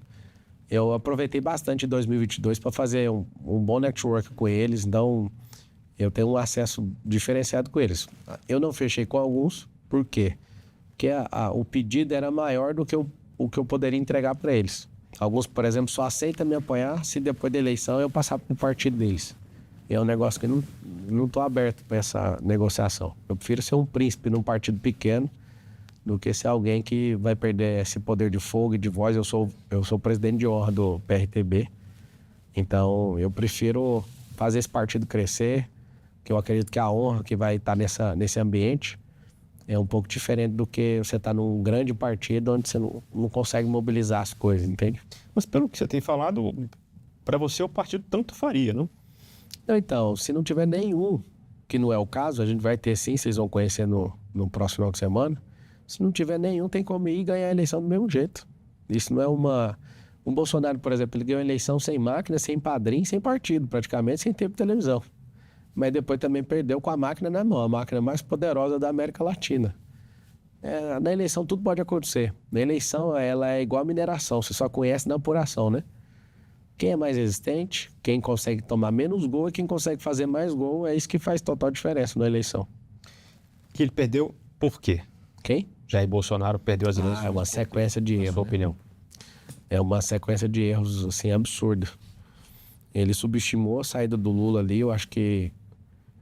Eu aproveitei bastante em 2022 para fazer um bom network com eles, então eu tenho um acesso diferenciado com eles. Eu não fechei com alguns, por quê? Porque o pedido era maior do que o que eu poderia entregar para eles. Alguns, por exemplo, só aceitam me apoiar se depois da eleição eu passar para o partido deles. E é um negócio que eu não estou aberto para essa negociação. Eu prefiro ser um príncipe num partido pequeno do que ser alguém que vai perder esse poder de fogo e de voz. Eu sou presidente de honra do PRTB. Então, eu prefiro fazer esse partido crescer, que eu acredito que a honra que vai estar nesse ambiente é um pouco diferente do que você estar num grande partido onde você não consegue mobilizar as coisas, entende? Mas pelo que você tem falado, para você o partido tanto faria, não? Então, se não tiver nenhum, que não é o caso, a gente vai ter sim, vocês vão conhecer no próximo final de semana. Se não tiver nenhum, tem como ir e ganhar a eleição do mesmo jeito. Isso não é Um Bolsonaro, por exemplo, ele ganhou a eleição sem máquina, sem padrinho, sem partido, praticamente, sem tempo de televisão. Mas depois também perdeu com a máquina na mão, a máquina mais poderosa da América Latina. Na eleição tudo pode acontecer. Na eleição ela é igual a mineração, você só conhece na apuração, né? Quem é mais resistente, quem consegue tomar menos gol e quem consegue fazer mais gol, é isso que faz total diferença na eleição. Que ele perdeu por quê? Quem? Jair Bolsonaro perdeu as eleições. É uma sequência de erros. Na sua opinião? É uma sequência de erros, assim, absurda. Ele subestimou a saída do Lula ali, eu acho que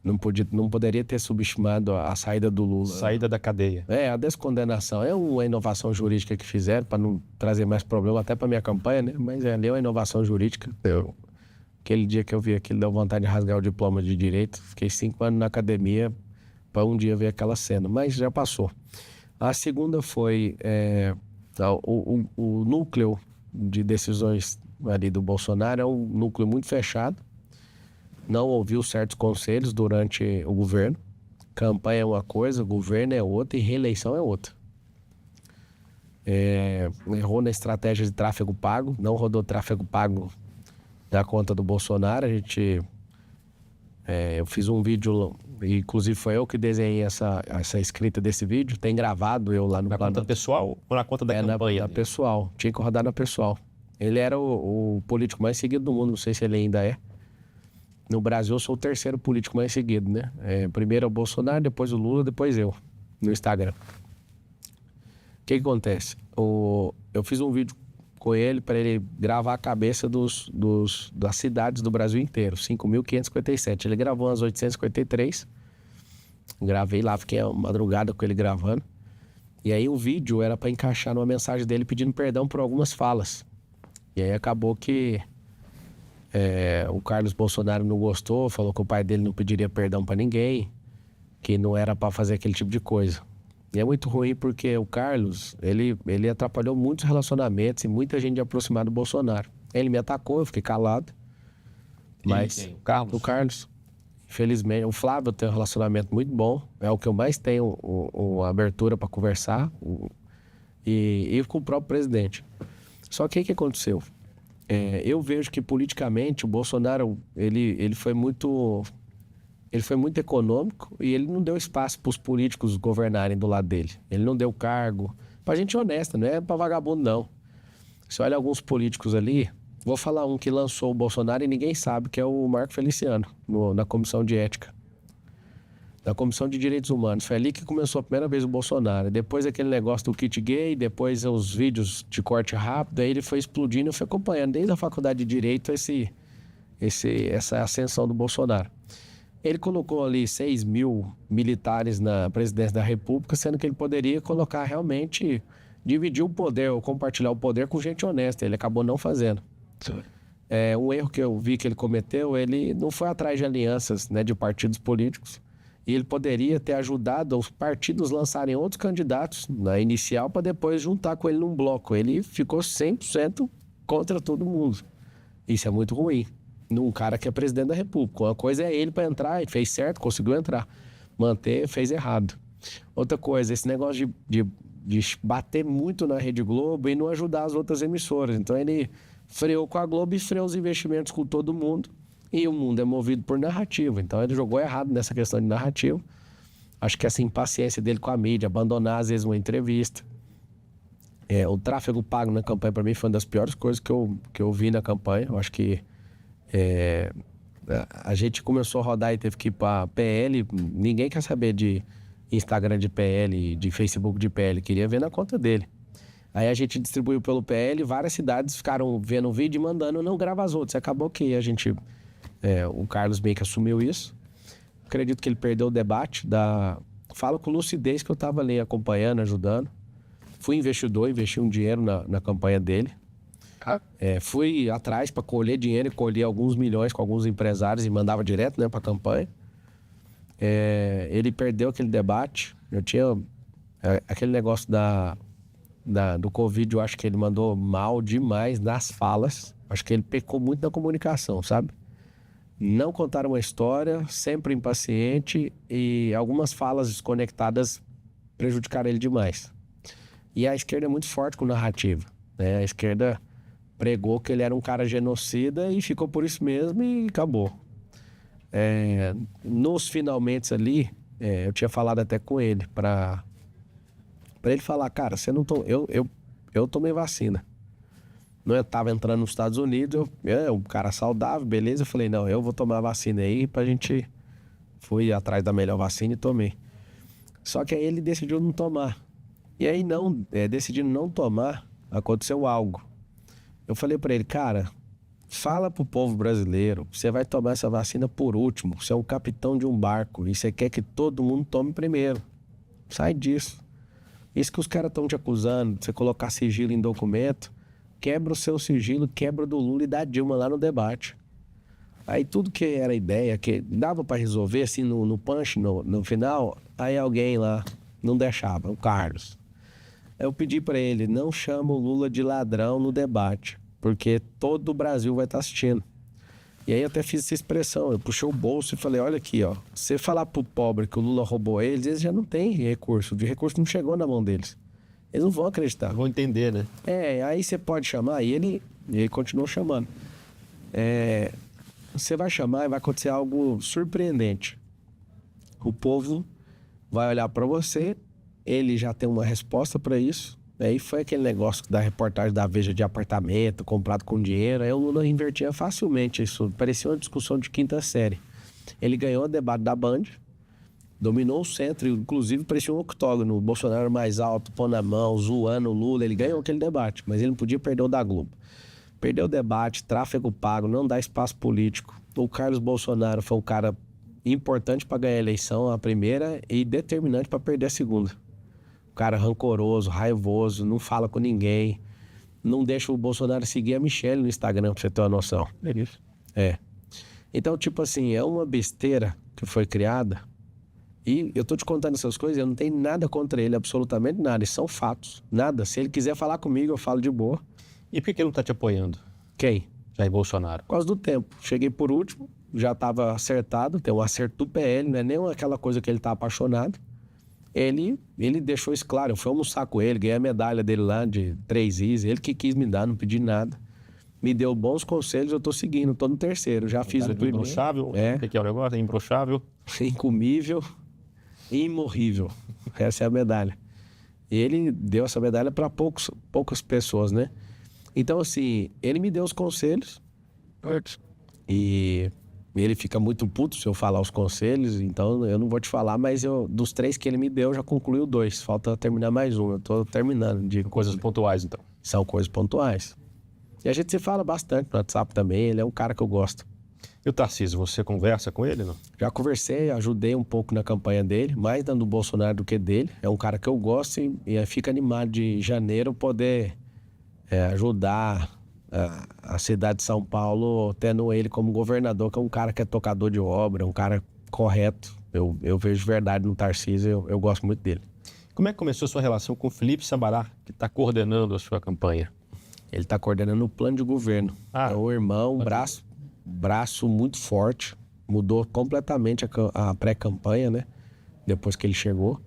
não poderia ter subestimado a saída do Lula. Saída da cadeia. A descondenação. É uma inovação jurídica que fizeram para não trazer mais problema até para minha campanha, né? Mas ali é uma inovação jurídica. Aquele dia que eu vi aquilo, deu vontade de rasgar o diploma de Direito. Fiquei 5 anos na academia para um dia ver aquela cena, mas já passou. A segunda foi o núcleo de decisões ali do Bolsonaro é um núcleo muito fechado. Não ouviu certos conselhos durante o governo. Campanha é uma coisa, governo é outra e reeleição é outra. Errou na estratégia de tráfego pago, não rodou tráfego pago da conta do Bolsonaro. Eu fiz um vídeo, inclusive foi eu que desenhei essa escrita desse vídeo, tem gravado eu lá no Na conta pessoal ou na conta da campanha? Na pessoal, tinha que rodar na pessoal. Ele era o político mais seguido do mundo, não sei se ele ainda é. No Brasil, eu sou o terceiro político mais seguido, né? Primeiro é o Bolsonaro, depois o Lula, depois eu, no Instagram. O que acontece? Eu fiz um vídeo com ele para ele gravar a cabeça das cidades do Brasil inteiro, 5.557. Ele gravou umas 853. Gravei lá, fiquei a madrugada com ele gravando. E aí o vídeo era para encaixar numa mensagem dele pedindo perdão por algumas falas. E aí acabou que o Carlos Bolsonaro não gostou, falou que o pai dele não pediria perdão para ninguém, que não era para fazer aquele tipo de coisa. E é muito ruim porque o Carlos, ele atrapalhou muitos relacionamentos e muita gente de aproximar do Bolsonaro. Ele me atacou, eu fiquei calado. Mas Quem? O Carlos? O Carlos, infelizmente, o Flávio tem um relacionamento muito bom, é o que eu mais tenho uma abertura para conversar, e com o próprio presidente. Só que o que aconteceu? Eu vejo que politicamente o Bolsonaro ele foi muito econômico e ele não deu espaço para os políticos governarem do lado dele. Ele não deu cargo. Pra gente honesta, não é pra vagabundo, não. Você olha alguns políticos ali, vou falar um que lançou o Bolsonaro e ninguém sabe, que é o Marco Feliciano, na Comissão de Ética. Da Comissão de Direitos Humanos. Foi ali que começou a primeira vez o Bolsonaro. Depois aquele negócio do kit gay, depois os vídeos de corte rápido, aí ele foi explodindo. Eu fui acompanhando desde a faculdade de Direito essa ascensão do Bolsonaro. Ele colocou ali 6 mil militares na presidência da República, sendo que ele poderia colocar realmente, dividir o poder ou compartilhar o poder com gente honesta. Ele acabou não fazendo. Um erro que eu vi que ele cometeu, ele não foi atrás de alianças, né, de partidos políticos. E ele poderia ter ajudado os partidos lançarem outros candidatos na inicial para depois juntar com ele num bloco. Ele ficou 100% contra todo mundo. Isso é muito ruim. Num cara que é presidente da República. Uma coisa é ele para entrar, ele fez certo, conseguiu entrar. Manter, fez errado. Outra coisa, esse negócio de bater muito na Rede Globo e não ajudar as outras emissoras. Então ele freou com a Globo e freou os investimentos com todo mundo. E o mundo é movido por narrativa. Então ele jogou errado nessa questão de narrativa. Acho que essa impaciência dele com a mídia, abandonar às vezes uma entrevista. O tráfego pago na campanha para mim foi uma das piores coisas que eu vi na campanha. Eu acho que a gente começou a rodar e teve que ir para PL. Ninguém quer saber de Instagram de PL, de Facebook de PL. Queria ver na conta dele. Aí a gente distribuiu pelo PL, várias cidades ficaram vendo o vídeo e mandando, não grava as outras. Acabou que a gente... o Carlos meio que assumiu isso. Acredito que ele perdeu o debate. Falo com lucidez que eu estava ali acompanhando, ajudando. Fui investidor, investi um dinheiro na campanha dele. Fui atrás para colher dinheiro e colher alguns milhões com alguns empresários e mandava direto, né, para a campanha. Ele perdeu aquele debate. Eu tinha aquele negócio do Covid, eu acho que ele mandou mal demais nas falas. Acho que ele pecou muito na comunicação, sabe? Não contar uma história, sempre impaciente e algumas falas desconectadas prejudicaram ele demais. E a esquerda é muito forte com narrativa, né? A esquerda pregou que ele era um cara genocida e ficou por isso mesmo e acabou. Nos finalmente ali, eu tinha falado até com ele para ele falar, cara, você não eu tomei vacina. Eu tava entrando nos Estados Unidos, um cara saudável, beleza. Eu falei, não, eu vou tomar a vacina aí pra gente... Fui atrás da melhor vacina e tomei. Só que aí ele decidiu não tomar. E aí, decidindo não tomar, aconteceu algo. Eu falei para ele, cara, fala pro povo brasileiro, você vai tomar essa vacina por último, você é um capitão de um barco e você quer que todo mundo tome primeiro. Sai disso. Isso que os caras estão te acusando, de você colocar sigilo em documento, quebra o seu sigilo, quebra do Lula e da Dilma lá no debate. Aí tudo que era ideia, que dava para resolver assim no punch, no final, aí alguém lá não deixava, o Carlos. Aí eu pedi para ele, não chama o Lula de ladrão no debate, porque todo o Brasil vai estar assistindo. E aí eu até fiz essa expressão, eu puxei o bolso e falei, olha aqui, ó, se você falar pro pobre que o Lula roubou eles já não tem recurso, de recurso não chegou na mão deles. Eles não vão acreditar. Vão entender, né? Aí você pode chamar, e ele continuou chamando. Você vai chamar e vai acontecer algo surpreendente. O povo vai olhar para você, ele já tem uma resposta para isso. Aí foi aquele negócio da reportagem da Veja de apartamento, comprado com dinheiro. Aí o Lula invertia facilmente isso. Parecia uma discussão de quinta série. Ele ganhou o debate da Band, dominou o centro, inclusive parecia um octógono. O Bolsonaro mais alto, pondo a mão, zoando o Lula. Ele ganhou aquele debate, mas ele não podia perder o da Globo. Perdeu o debate, tráfego pago, não dá espaço político. O Carlos Bolsonaro foi um cara importante para ganhar a eleição, a primeira, e determinante para perder a segunda. Um cara rancoroso, raivoso, não fala com ninguém, não deixa o Bolsonaro seguir a Michelle no Instagram, pra você ter uma noção. É isso. Então, tipo assim, é uma besteira que foi criada, e eu tô te contando essas coisas, eu não tenho nada contra ele, absolutamente nada, isso são fatos, nada. Se ele quiser falar comigo, eu falo de boa. E por que ele não está te apoiando? Quem? Jair Bolsonaro. Por causa do tempo. Cheguei por último, já estava acertado, tem um acerto do PL, não é nem aquela coisa que ele tá apaixonado. Ele deixou isso claro, eu fui almoçar com ele, ganhei a medalha dele lá de 3 Is, ele que quis me dar, não pedi nada. Me deu bons conselhos, eu tô seguindo, tô no terceiro, já fiz o primeiro. Imbrochável? O que é o negócio? É imbrochável? Incomível e imorrível. Essa é a medalha. E ele deu essa medalha para poucas pessoas, né? Então, assim, ele me deu os conselhos e ele fica muito puto se eu falar os conselhos, então eu não vou te falar, mas dos 3 que ele me deu, já concluiu 2. Falta terminar mais um, eu tô terminando. Coisas pontuais, então. São coisas pontuais. E a gente se fala bastante no WhatsApp também, ele é um cara que eu gosto. E o Tarcísio, você conversa com ele, não? Já conversei, ajudei um pouco na campanha dele, mais dando do Bolsonaro do que dele. É um cara que eu gosto e fica animado de janeiro poder ajudar a cidade de São Paulo, tendo ele como governador, que é um cara que é tocador de obra, um cara correto. Eu vejo verdade no Tarcísio, eu gosto muito dele. Como é que começou a sua relação com o Felipe Sabará, que está coordenando a sua campanha? Ele está coordenando o plano de governo. É o irmão, braço muito forte, mudou completamente a pré-campanha, né? Depois que ele chegou.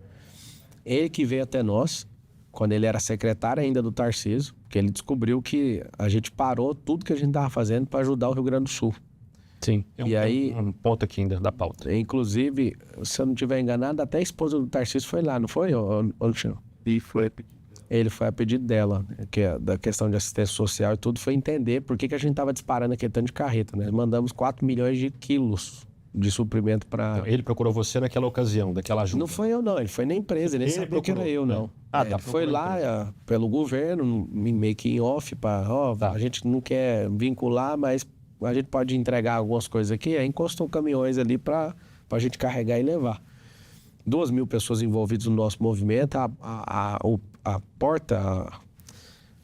Ele que veio até nós, quando ele era secretário ainda do Tarcísio, que ele descobriu que a gente parou tudo que a gente estava fazendo para ajudar o Rio Grande do Sul. Sim, aí, um ponto aqui ainda da pauta. Inclusive, se eu não estiver enganado, até a esposa do Tarcísio foi lá, não foi, Alexandre? E foi. Ele foi a pedido dela, que é da questão de assistência social e tudo, foi entender por que a gente estava disparando aquele tanto de carreta, né? Mandamos 4 milhões de quilos de suprimento para... Então, ele procurou você naquela ocasião, daquela ajuda? Não foi eu, não. Ele foi na empresa, ele nem sabia que era eu, não. Foi lá pelo governo, meio que em off, a gente não quer vincular, mas a gente pode entregar algumas coisas aqui. Aí encostou caminhões ali para a gente carregar e levar. 2.000 pessoas envolvidas no nosso movimento,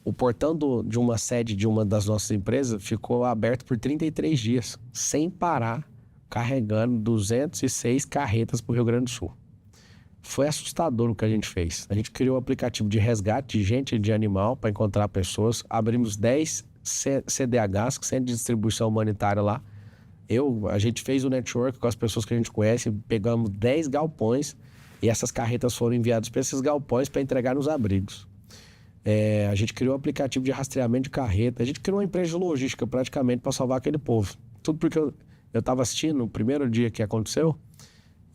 o portão de uma sede de uma das nossas empresas ficou aberto por 33 dias, sem parar, carregando 206 carretas para o Rio Grande do Sul. Foi assustador o que a gente fez. A gente criou um aplicativo de resgate de gente e de animal para encontrar pessoas. Abrimos 10 CDHs, Centro de Distribuição Humanitária lá. A gente fez o network com as pessoas que a gente conhece, pegamos 10 galpões e essas carretas foram enviadas para esses galpões para entregar nos abrigos. A gente criou um aplicativo de rastreamento de carreta, a gente criou uma empresa de logística praticamente para salvar aquele povo. Tudo porque eu estava assistindo no primeiro dia que aconteceu,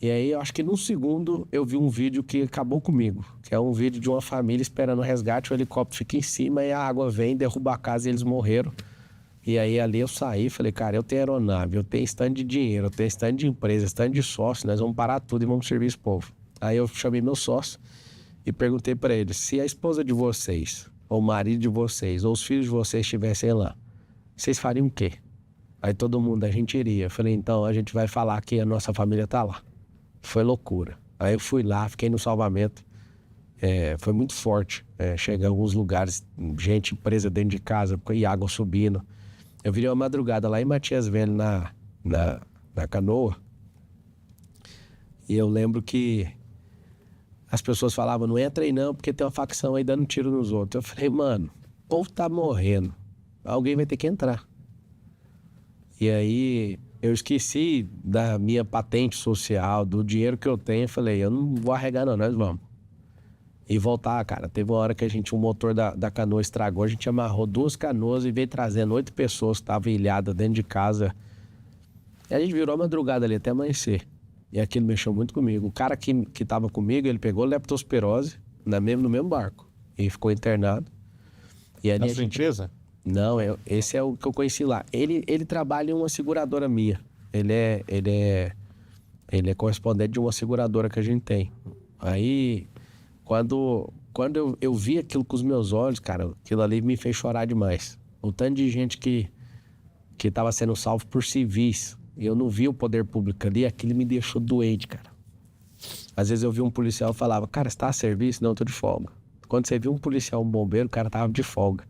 e aí eu acho que num segundo eu vi um vídeo que acabou comigo, que é um vídeo de uma família esperando o resgate, o helicóptero fica em cima e a água vem, derruba a casa e eles morreram. E aí ali eu saí e falei, cara, eu tenho aeronave, eu tenho stand de dinheiro, eu tenho stand de empresa, stand de sócio, nós vamos parar tudo e vamos servir esse povo. Aí eu chamei meu sócio e perguntei para eles, se a esposa de vocês, ou o marido de vocês, ou os filhos de vocês estivessem lá, vocês fariam o quê? Aí todo mundo, a gente iria. Eu falei, então a gente vai falar que a nossa família tá lá. Foi loucura. Aí eu fui lá, fiquei no salvamento. Foi muito forte. Cheguei em alguns lugares, gente presa dentro de casa, e água subindo. Eu virei uma madrugada lá em Matias Velho, na canoa. E eu lembro que as pessoas falavam, não entra aí não, porque tem uma facção aí dando tiro nos outros. Eu falei, mano, o povo tá morrendo. Alguém vai ter que entrar. E aí eu esqueci da minha patente social, do dinheiro que eu tenho. Eu falei, eu não vou arregar não, nós vamos. E voltar, cara. Teve uma hora que o motor da canoa estragou. A gente amarrou 2 canoas e veio trazendo 8 pessoas que estavam ilhadas dentro de casa. E a gente virou a madrugada ali até amanhecer. E aquilo mexeu muito comigo. O cara que tava comigo, ele pegou leptospirose no mesmo barco. E ficou internado. E ali Na sua empresa? Não, esse é o que eu conheci lá. Ele trabalha em uma seguradora minha. Ele é correspondente de uma seguradora que a gente tem. Aí, quando eu vi aquilo com os meus olhos, cara, aquilo ali me fez chorar demais. O tanto de gente que estava sendo salvo por civis. E eu não vi o poder público ali, aquilo me deixou doente, cara. Às vezes eu vi um policial e falava, cara, você tá a serviço? Não, eu tô de folga. Quando você viu um policial, um bombeiro, o cara tava de folga.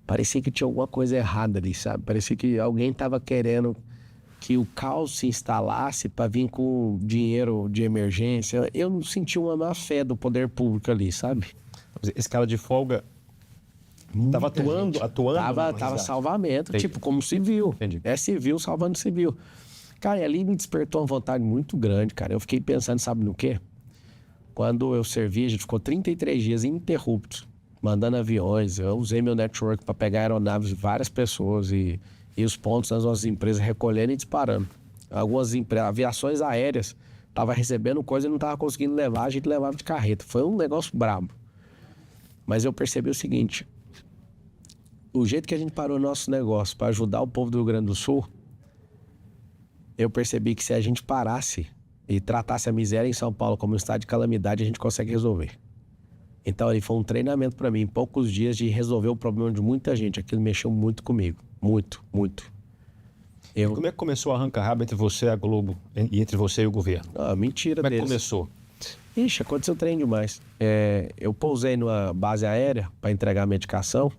Parecia que tinha alguma coisa errada ali, sabe? Parecia que alguém tava querendo que o caos se instalasse para vir com dinheiro de emergência. Eu não senti uma má fé do poder público ali, sabe? Esse cara de folga estava atuando. Tava salvamento, Entendi. tipo, como civil. Entendi. É civil salvando civil. Cara, e ali me despertou uma vontade muito grande, cara. Eu fiquei pensando, sabe no quê? Quando eu servi, a gente ficou 33 dias ininterruptos, mandando aviões. Eu usei meu network para pegar aeronaves de várias pessoas e os pontos das nossas empresas recolhendo e disparando. Algumas aviações aéreas estavam recebendo coisa e não estavam conseguindo levar, a gente levava de carreta. Foi um negócio brabo. Mas eu percebi o seguinte, o jeito que a gente parou o nosso negócio para ajudar o povo do Rio Grande do Sul, eu percebi que se a gente parasse e tratasse a miséria em São Paulo como um estado de calamidade, a gente consegue resolver. Então, ali foi um treinamento para mim, em poucos dias, de resolver o problema de muita gente. Aquilo mexeu muito comigo. Muito, muito. Como é que começou a arranca-rabo entre você e a Globo, e entre você e o governo? Mentira Como é que deles. começou? Ixi, aconteceu trem demais. Eu pousei numa base aérea para entregar medicação.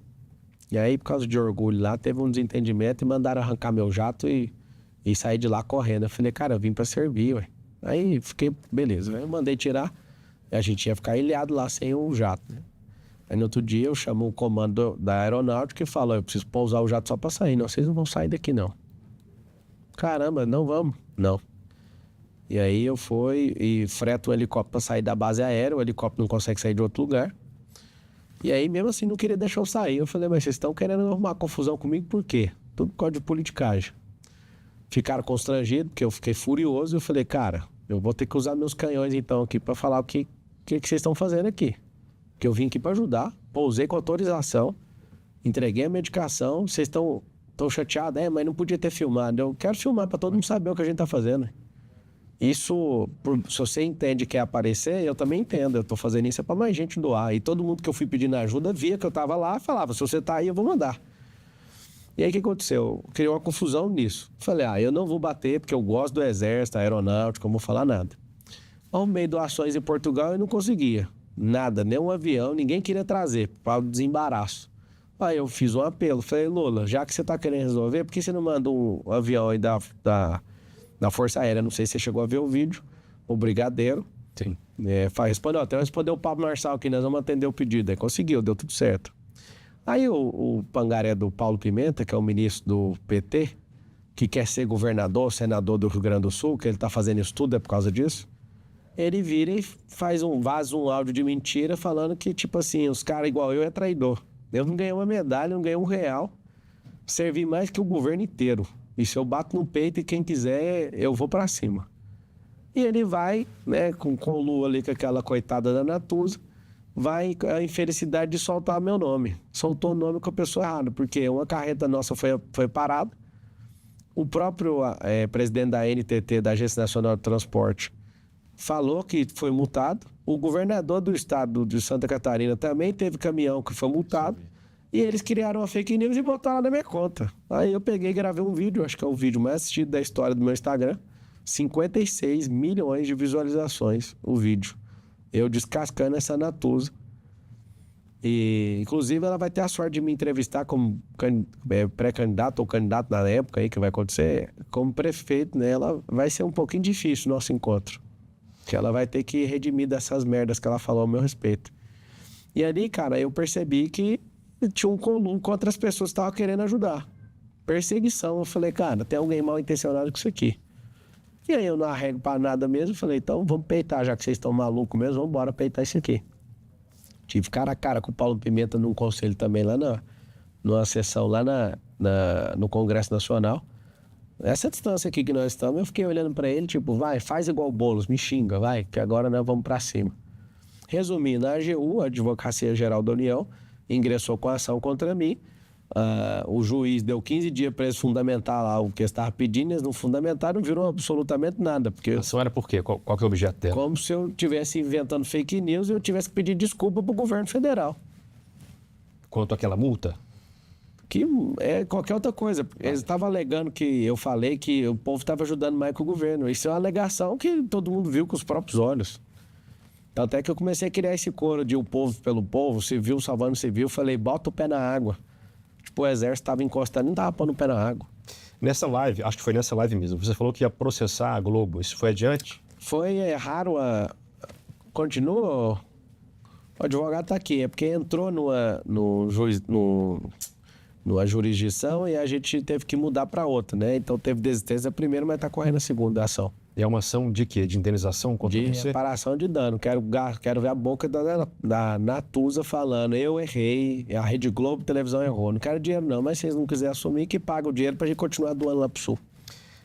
E aí, por causa de orgulho lá, teve um desentendimento e mandaram arrancar meu jato e sair de lá correndo. Eu falei, cara, eu vim para servir, ué. Aí fiquei, beleza. Aí eu mandei tirar. A gente ia ficar ilhado lá sem o jato, né? Aí no outro dia eu chamo o comando da aeronáutica e falo, eu preciso pousar o jato só pra sair. Não, vocês não vão sair daqui, não. Caramba, não vamos? Não. E aí eu fui e freto um helicóptero pra sair da base aérea, o helicóptero não consegue sair de outro lugar. E aí mesmo assim não queria deixar eu sair. Eu falei, mas vocês estão querendo arrumar confusão comigo por quê? Tudo por causa de politicagem. Ficaram constrangidos, porque eu fiquei furioso. Eu falei, cara, eu vou ter que usar meus canhões então aqui pra falar o que vocês estão fazendo aqui. Que eu vim aqui para ajudar, pousei com autorização, entreguei a medicação, vocês estão chateados, mas não podia ter filmado. Eu quero filmar para todo mundo saber o que a gente tá fazendo. Isso, se você entende que é aparecer, eu também entendo. Eu tô fazendo isso para mais gente doar. E todo mundo que eu fui pedindo ajuda via que eu tava lá e falava, se você tá aí, eu vou mandar. E aí o que aconteceu? Criou uma confusão nisso. Falei, eu não vou bater porque eu gosto do exército, aeronáutica, eu não vou falar nada. Arrumei doações em Portugal e não conseguia. Nada, nem um avião, ninguém queria trazer, para desembaraço. Aí eu fiz um apelo, falei, Lula, já que você tá querendo resolver, por que você não manda um avião aí da Força Aérea? Não sei se você chegou a ver o vídeo, o Brigadeiro. Sim. Respondeu, até respondeu o Pablo Marçal aqui, nós vamos atender o pedido. Aí conseguiu, deu tudo certo. Aí o pangaré do Paulo Pimenta, que é o ministro do PT, que quer ser governador, senador do Rio Grande do Sul, que ele tá fazendo isso tudo, é por causa disso. Ele vira e vaza um áudio de mentira falando que, tipo assim, os caras igual eu é traidor. Eu não ganhei uma medalha, não ganhei R$1. Servi mais que o governo inteiro. E se eu bato no peito e quem quiser, eu vou pra cima. E ele vai, né, com o Lula ali, com aquela coitada da Natuza, vai a infelicidade de soltar meu nome. Soltou o nome com a pessoa errada, porque uma carreta nossa foi parada. O próprio presidente da ANTT, da Agência Nacional de Transporte, falou que foi multado. O governador do estado de Santa Catarina também teve caminhão que foi multado. E eles criaram uma fake news e botaram na minha conta. Aí eu peguei e gravei um vídeo, acho que é o vídeo mais assistido da história do meu Instagram. 56 milhões de visualizações o vídeo. Eu descascando essa Natuza. E, inclusive, ela vai ter a sorte de me entrevistar como pré-candidato ou candidato na época aí que vai acontecer, como prefeito, né? Ela vai ser um pouquinho difícil o nosso encontro. Que ela vai ter que redimir dessas merdas que ela falou ao meu respeito. E ali, cara, eu percebi que tinha um conluio contra as pessoas que estavam querendo ajudar. Perseguição. Eu falei, cara, tem alguém mal intencionado com isso aqui. E aí eu não arrego pra nada mesmo. Falei, então vamos peitar, já que vocês estão malucos mesmo, vamos embora peitar isso aqui. Tive cara a cara com o Paulo Pimenta num conselho também lá numa sessão lá no Congresso Nacional. Essa distância aqui que nós estamos, eu fiquei olhando pra ele, tipo, vai, faz igual o Boulos, me xinga, vai, que agora nós vamos pra cima. Resumindo, a AGU, a Advocacia Geral da União, ingressou com a ação contra mim. O juiz deu 15 dias para eles fundamentar lá o que eles estavam pedindo, eles não fundamentaram, não virou absolutamente nada. Porque A ação era por quê? Qual que é o objeto dela? como se eu estivesse inventando fake news e eu tivesse que pedir desculpa pro governo federal. Quanto àquela multa? Que é qualquer outra coisa. Eles estavam alegando que eu falei que o povo estava ajudando mais que o governo. Isso é uma alegação que todo mundo viu com os próprios olhos. Tanto é que eu comecei a criar esse coro de o povo pelo povo, civil salvando civil. Falei, bota o pé na água. Tipo, o exército estava encostando e não estava pondo o pé na água. Nessa live, acho que foi nessa live mesmo, você falou que ia processar a Globo. Isso foi adiante? Foi raro Continua? O advogado está aqui. É porque entrou numa jurisdição e a gente teve que mudar para outra, né? Então teve desistência primeiro, mas está correndo a segunda ação. E é uma ação de quê? De indenização contra De você? reparação de dano. Quero ver a boca da Natuza falando, eu errei, a Rede Globo, televisão errou. Não quero dinheiro não, mas se vocês não quiserem assumir, que paga o dinheiro pra gente continuar doando lá pro Sul.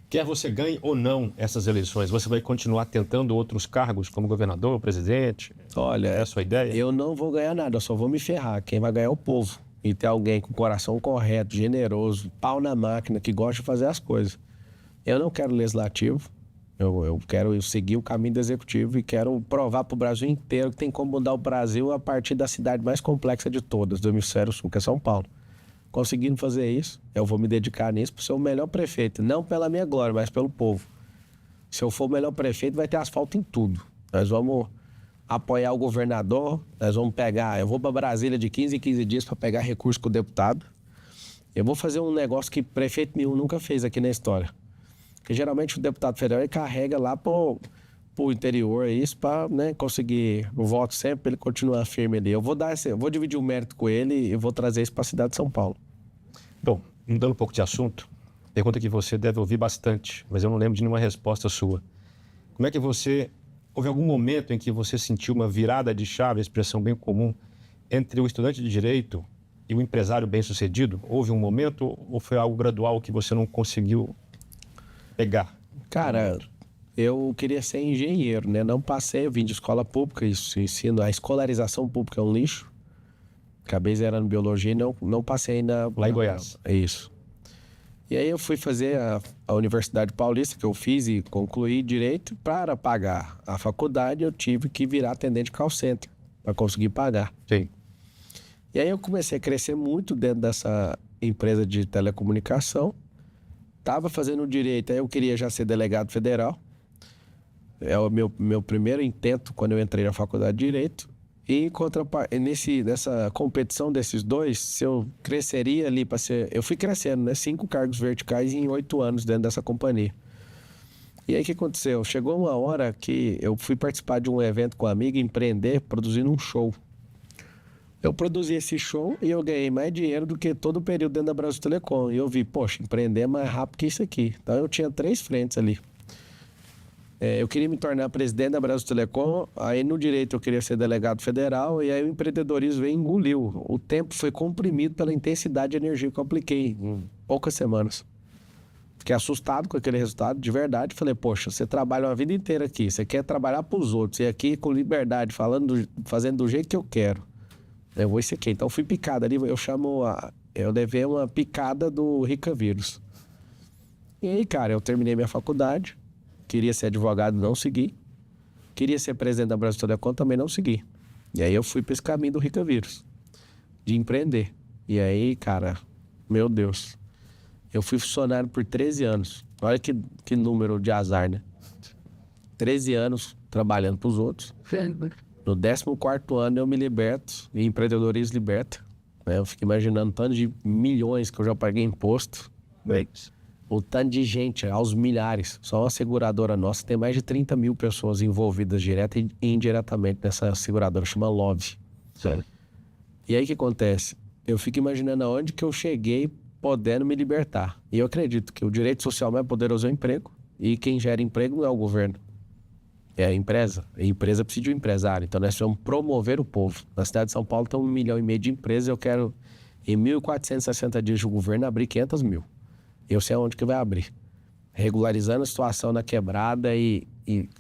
Quer você ganhe ou não essas eleições, você vai continuar tentando outros cargos como governador, presidente? Olha, É a sua ideia? eu não vou ganhar nada, eu só vou me ferrar. Quem vai ganhar é o povo. E ter alguém com coração correto, generoso, pau na máquina, que gosta de fazer as coisas. Eu não quero legislativo. Eu quero seguir o caminho do executivo e quero provar para o Brasil inteiro que tem como mudar o Brasil a partir da cidade mais complexa de todas, do Hemisfério Sul, que é São Paulo. Conseguindo fazer isso, eu vou me dedicar nisso para ser o melhor prefeito. Não pela minha glória, mas pelo povo. Se eu for o melhor prefeito, vai ter asfalto em tudo. Nós vamos apoiar o governador, nós vamos pegar... Eu vou para Brasília de 15 em 15 dias para pegar recurso com o deputado. Eu vou fazer um negócio que prefeito nenhum nunca fez aqui na história. Porque geralmente o deputado federal ele carrega lá pro interior isso para, né, conseguir o voto sempre para ele continuar firme ali. Eu vou dividir o mérito com ele e vou trazer isso para a cidade de São Paulo. Bom, mudando um pouco de assunto, pergunta que você deve ouvir bastante, mas eu não lembro de nenhuma resposta sua. Como é que houve algum momento em que você sentiu uma virada de chave, expressão bem comum, entre o estudante de direito e o empresário bem-sucedido? Houve um momento ou foi algo gradual que você não conseguiu pegar? Cara, eu queria ser engenheiro, né? Não passei, eu vim de escola pública, isso ensino, a escolarização pública é um lixo. Acabei zerando biologia e não passei ainda... Lá em Goiás. É isso. E aí eu fui fazer a Universidade Paulista, que eu fiz e concluí direito. Para pagar a faculdade, eu tive que virar atendente de call center para conseguir pagar. Sim. E aí eu comecei a crescer muito dentro dessa empresa de telecomunicação. Estava fazendo direito, aí eu queria já ser delegado federal. É o meu primeiro intento quando eu entrei na faculdade de Direito. E nessa competição desses dois, se eu cresceria ali para ser... Eu fui crescendo, né? 5 cargos verticais em 8 anos dentro dessa companhia. E aí o que aconteceu? Chegou uma hora que eu fui participar de um evento com a amiga, empreender, produzindo um show. Eu produzi esse show e eu ganhei mais dinheiro do que todo o período dentro da Brasil Telecom. E eu vi, poxa, empreender é mais rápido que isso aqui. Então eu tinha 3 frentes ali. Eu queria me tornar presidente da Brasil Telecom, aí no direito eu queria ser delegado federal, e aí o empreendedorismo veio e engoliu. O tempo foi comprimido pela intensidade de energia que eu apliquei em poucas semanas. Fiquei assustado com aquele resultado, de verdade. Falei, poxa, você trabalha uma vida inteira aqui, você quer trabalhar para os outros, e aqui com liberdade, fazendo do jeito que eu quero. Eu vou isso aqui. Então fui picado ali, eu levei uma picada do Rica Vírus. E aí, cara, eu terminei minha faculdade, queria ser advogado, não segui. Queria ser presidente da Brasil Telecom, também não segui. E aí eu fui para esse caminho do Rica Vírus, de empreender. E aí, cara, meu Deus, eu fui funcionário por 13 anos. Olha que número de azar, né? 13 anos trabalhando para os outros. No 14º ano eu me liberto, e empreendedorismo liberta. Né? Eu fico imaginando o tanto de milhões que eu já paguei imposto. O tanto de gente, aos milhares. Só uma seguradora nossa tem mais de 30 mil pessoas envolvidas direta e indiretamente nessa seguradora, chama Love. Sério? E aí o que acontece? Eu fico imaginando aonde que eu cheguei podendo me libertar. E eu acredito que o direito social mais poderoso é o emprego. E quem gera emprego não é o governo. É a empresa. A empresa precisa de um empresário. Então nós vamos promover o povo. Na cidade de São Paulo tem 1,5 milhão de empresas. Eu quero, em 1.460 dias de governo, abrir 500 mil. Eu sei aonde que vai abrir. Regularizando a situação na quebrada e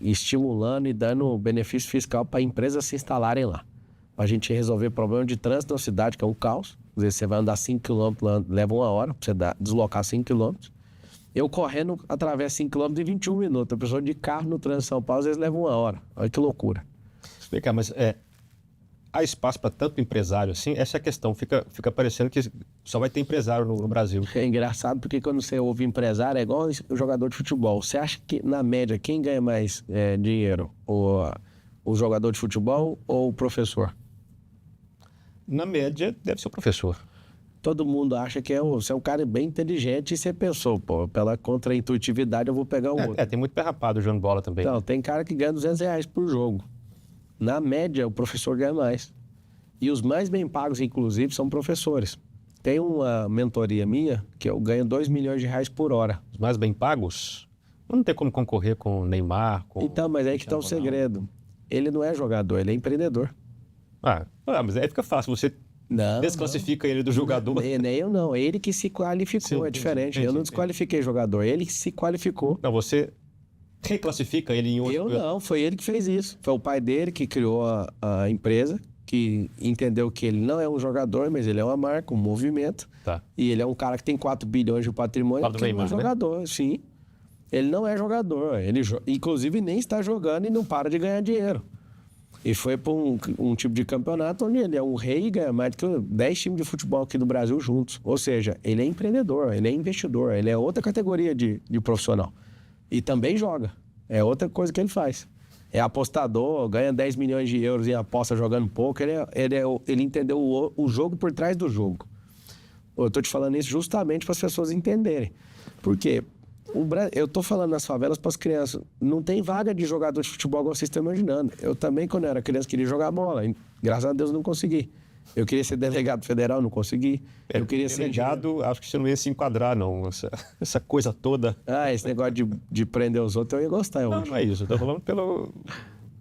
estimulando e dando benefício fiscal para empresas se instalarem lá. Para a gente resolver problema de trânsito na cidade, que é um caos. Às vezes você vai andar 5 km, leva 1 hora para você deslocar 5 km. Eu correndo, atravesso 5 km em 21 minutos. A pessoa de carro no trânsito de São Paulo, às vezes leva 1 hora. Olha que loucura. Explicar, mas há espaço para tanto empresário assim? Essa é a questão. Fica parecendo que só vai ter empresário no Brasil. É engraçado porque quando você ouve empresário, é igual o jogador de futebol. Você acha que, na média, quem ganha mais dinheiro? O jogador de futebol ou o professor? Na média, deve ser o professor. Todo mundo acha que você é um cara bem inteligente e você pensou, pô, pela contraintuitividade eu vou pegar o outro. Tem muito pé rapado jogando bola também. Então, tem cara que ganha R$200 por jogo. Na média, o professor ganha mais. E os mais bem pagos, inclusive, são professores. Tem uma mentoria minha que eu ganho R$2 milhões por hora. Os mais bem pagos? Não tem como concorrer com o Neymar, com... Então, mas aí que está o segredo. Ele não é jogador, ele é empreendedor. Mas aí fica fácil, você desclassifica ele do jogador. Nem eu não, ele que se qualificou, Sim, é diferente. entendi, Eu não desqualifiquei jogador, ele que se qualificou. Não, você reclassifica ele em outro... Eu não, foi ele que fez isso. Foi o pai dele que criou a empresa, que entendeu que ele não é um jogador, mas ele é uma marca, um movimento. Tá. E ele é um cara que tem 4 bilhões de patrimônio, Fala do que Neymar, é um jogador, sim. Ele não é jogador, ele inclusive nem está jogando e não para de ganhar dinheiro. E foi para um tipo de campeonato onde ele é um rei e ganha mais do que 10 times de futebol aqui do Brasil juntos. Ou seja, ele é empreendedor, ele é investidor, ele é outra categoria de profissional. E também joga. É outra coisa que ele faz. É apostador, ganha 10 milhões de euros em aposta jogando pouco. Ele entendeu o jogo por trás do jogo. Eu estou te falando isso justamente para as pessoas entenderem. Por quê? Eu tô falando nas favelas para as crianças. Não tem vaga de jogador de futebol igual vocês estão imaginando. Eu também, quando eu era criança, queria jogar bola. Graças a Deus, não consegui. Eu queria ser delegado federal, não consegui. Eu queria ser delegado, acho que você não ia se enquadrar, não. Essa coisa toda. Esse negócio de prender os outros, eu ia gostar. Não é isso. Eu tô falando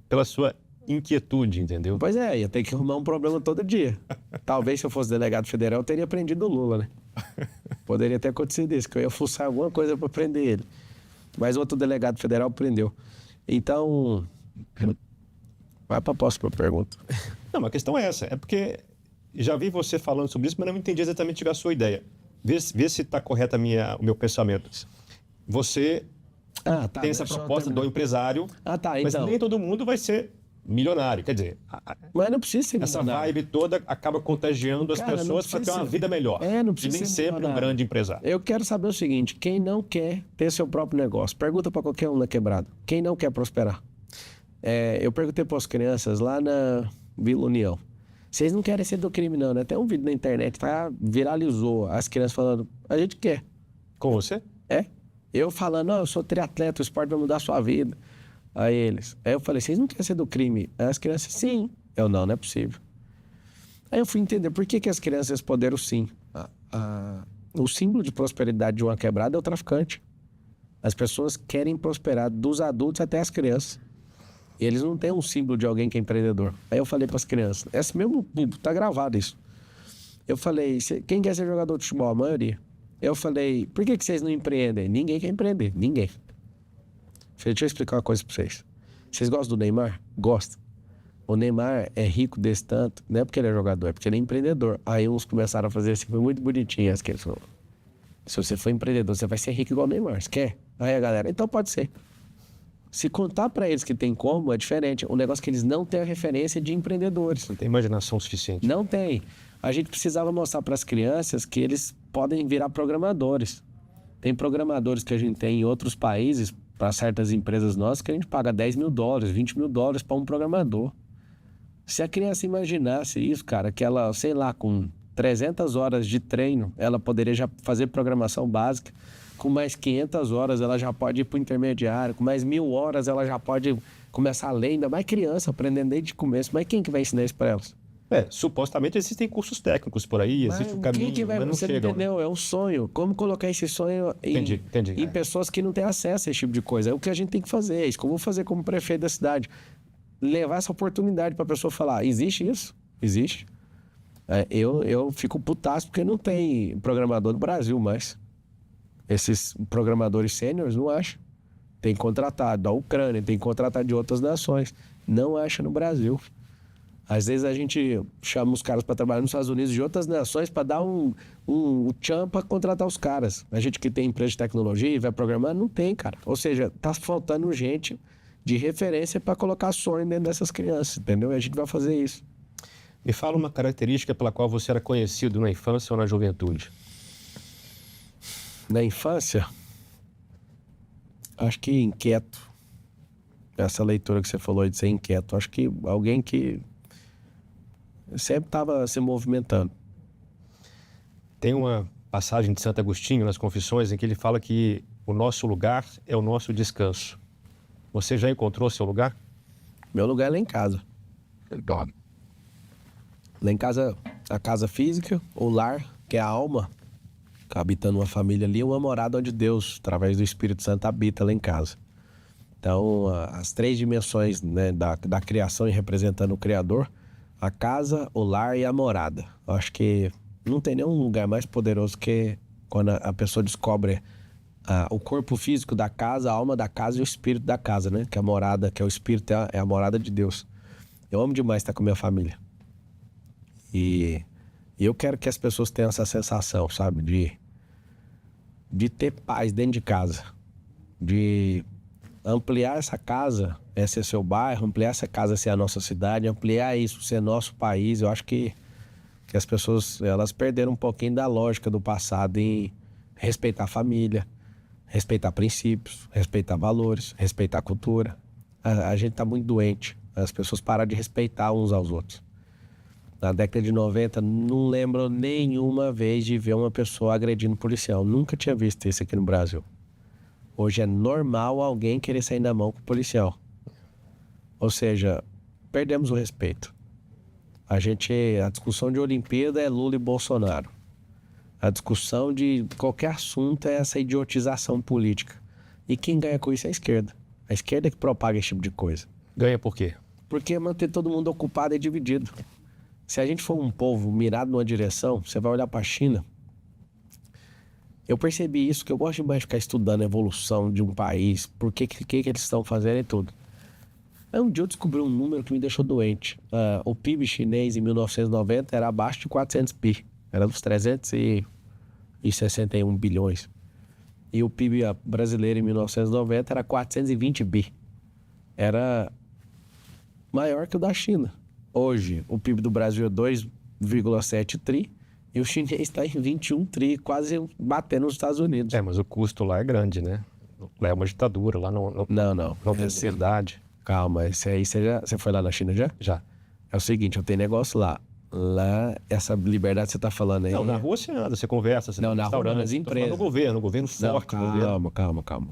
pela sua inquietude, entendeu? Pois é, ia ter que arrumar um problema todo dia. Talvez se eu fosse delegado federal, eu teria prendido o Lula, né? Poderia ter acontecido isso, que eu ia fuçar alguma coisa para prender ele. Mas outro delegado federal prendeu. Então, vai para a próxima pergunta. Não, a questão é essa. É porque já vi você falando sobre isso, mas não entendi exatamente a sua ideia. Vê se está correto o meu pensamento. Você tem essa proposta do empresário, mas nem todo mundo vai ser milionário. Quer dizer, mas não precisa ser essa vibe toda acaba contagiando as pessoas para ter uma vida melhor. Não precisa e nem ser sempre um grande empresário. Eu quero saber o seguinte: quem não quer ter seu próprio negócio? Pergunta para qualquer um na quebrada. Quem não quer prosperar? Eu perguntei para as crianças lá na Vila União. Vocês não querem ser do crime, não, né? Tem um vídeo na internet, viralizou. As crianças falando, a gente quer. Com você? Eu falando, eu sou triatleta, o esporte vai mudar a sua vida. Aí eu falei, vocês não querem ser do crime? Aí as crianças, sim. Não é possível. Aí eu fui entender por que as crianças responderam sim. O símbolo de prosperidade de uma quebrada é o traficante. As pessoas querem prosperar, dos adultos até as crianças. E eles não têm um símbolo de alguém que é empreendedor. Aí eu falei para as crianças, esse mesmo público, tá gravado isso. Eu falei, quem quer ser jogador de futebol? A maioria. Eu falei, por que vocês não empreendem? Ninguém quer empreender, ninguém. Deixa eu explicar uma coisa para vocês. Vocês gostam do Neymar? Gostam. O Neymar é rico desse tanto, não é porque ele é jogador, é porque ele é empreendedor. Aí uns começaram a fazer assim, foi muito bonitinho. As crianças falaram, se você for empreendedor, você vai ser rico igual o Neymar, você quer? Aí a galera, então pode ser. Se contar para eles que tem como, é diferente. O negócio é que eles não têm a referência de empreendedores. Não tem imaginação suficiente. Não tem. A gente precisava mostrar para as crianças que eles podem virar programadores. Tem programadores que a gente tem em outros países, para certas empresas nossas, que a gente paga $10 mil, $20 mil para um programador. Se a criança imaginasse isso, cara, que ela, sei lá, com 300 horas de treino, ela poderia já fazer programação básica. Com mais 500 horas, ela já pode ir para o intermediário. Com mais 1.000 horas, ela já pode começar a ler. Ainda mais criança, aprendendo desde o começo. Mas quem que vai ensinar isso para elas? Supostamente existem cursos técnicos por aí, existe um caminho, quem que vai, mas não você chegam. Entendeu? É um sonho. Como colocar esse sonho em pessoas que não têm acesso a esse tipo de coisa? É o que a gente tem que fazer. É isso que eu vou fazer como prefeito da cidade. Levar essa oportunidade para a pessoa falar, existe isso? Existe. Eu fico putaço porque não tem programador no Brasil mais. Esses programadores sêniores não acham. Tem contratado da Ucrânia, tem contratado de outras nações. Não acha no Brasil. Às vezes a gente chama os caras para trabalhar nos Estados Unidos de outras nações para dar um tchan para contratar os caras. A gente que tem empresa de tecnologia e vai programar, não tem, cara. Ou seja, tá faltando gente de referência para colocar sonho dentro dessas crianças, entendeu? E a gente vai fazer isso. Me fala uma característica pela qual você era conhecido na infância ou na juventude. Na infância, acho que inquieto. Essa leitura que você falou de ser inquieto. Acho que alguém que sempre estava se movimentando. Tem uma passagem de Santo Agostinho nas Confissões em que ele fala que o nosso lugar é o nosso descanso. Você já encontrou seu lugar? Meu lugar é lá em casa. Lá em casa, a casa física, o lar, que é a alma, habitando uma família ali, uma morada onde Deus, através do Espírito Santo, habita lá em casa. Então, as 3 dimensões, né, da criação e representando o Criador, a casa, o lar e a morada. Eu acho que não tem nenhum lugar mais poderoso que quando a pessoa descobre o corpo físico da casa, a alma da casa e o espírito da casa, né? Que a morada, que é o espírito, é a morada de Deus. Eu amo demais estar com a minha família. E eu quero que as pessoas tenham essa sensação, sabe? De ter paz dentro de casa. De ampliar essa casa, ser seu bairro, ampliar essa casa ser a nossa cidade, ampliar isso ser nosso país. Eu acho que as pessoas, elas perderam um pouquinho da lógica do passado em respeitar a família, respeitar princípios, respeitar valores, respeitar a cultura. A gente tá muito doente. As pessoas pararam de respeitar uns aos outros. Na década de 90, não lembro nenhuma vez de ver uma pessoa agredindo um policial. Nunca tinha visto isso aqui no Brasil. Hoje é normal alguém querer sair na mão com o policial. Ou seja, perdemos o respeito. A discussão de Olimpíada é Lula e Bolsonaro. A discussão de qualquer assunto é essa idiotização política. E quem ganha com isso é a esquerda. A esquerda é que propaga esse tipo de coisa. Ganha por quê? Porque manter todo mundo ocupado e dividido. Se a gente for um povo mirado numa direção, você vai olhar para a China. Eu percebi isso, que eu gosto demais de ficar estudando a evolução de um país, por que eles estão fazendo e tudo. Aí um dia eu descobri um número que me deixou doente. O PIB chinês em 1990 era abaixo de 400 bi. Era dos 361 bilhões. E o PIB brasileiro em 1990 era 420 bi. Era maior que o da China. Hoje, o PIB do Brasil é 2,7 tri e o chinês está em 21 tri, quase batendo nos Estados Unidos. Mas o custo lá é grande, né? Lá é uma ditadura, lá não tem liberdade. Calma, esse aí você foi lá na China já? Já. É o seguinte, eu tenho negócio lá. Lá, essa liberdade que você tá falando aí... Não, na rua você anda, você conversa, você não, tá na rua, nas empresas. No governo forte. Calma.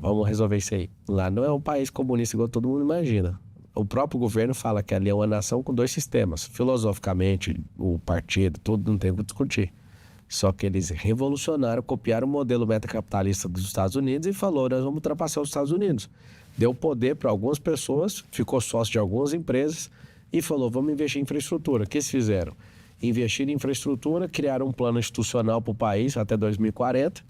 Vamos resolver isso aí. Lá não é um país comunista igual todo mundo imagina. O próprio governo fala que ali é uma nação com 2 sistemas. Filosoficamente, o partido, tudo não tem o que discutir. Só que eles revolucionaram, copiaram o modelo metacapitalista dos Estados Unidos e falou, nós vamos ultrapassar os Estados Unidos. Deu poder para algumas pessoas, ficou sócio de algumas empresas e falou, vamos investir em infraestrutura. O que eles fizeram? Investir em infraestrutura, criaram um plano institucional para o país até 2040.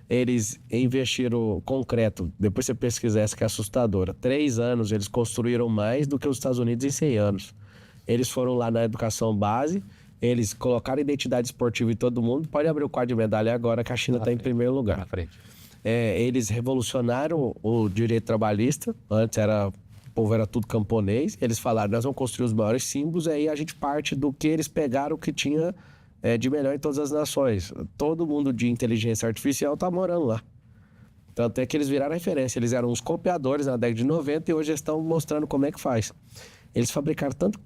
Eles investiram concreto, depois você pesquisar essa que é assustadora. 3 anos eles construíram mais do que os Estados Unidos em 100 anos. Eles foram lá na educação base, eles colocaram identidade esportiva em todo mundo. Pode abrir o quadro de medalha agora que a China está em primeiro lugar. Na frente. eles revolucionaram o direito trabalhista. Antes o povo era tudo camponês. Eles falaram, nós vamos construir os maiores símbolos, e aí a gente parte do que eles pegaram, o que tinha de melhor em todas as nações. Todo mundo de inteligência artificial está morando lá. Tanto é que eles viraram referência. Eles eram uns copiadores na década de 90 e hoje eles estão mostrando como é que faz. Eles fabricaram tanto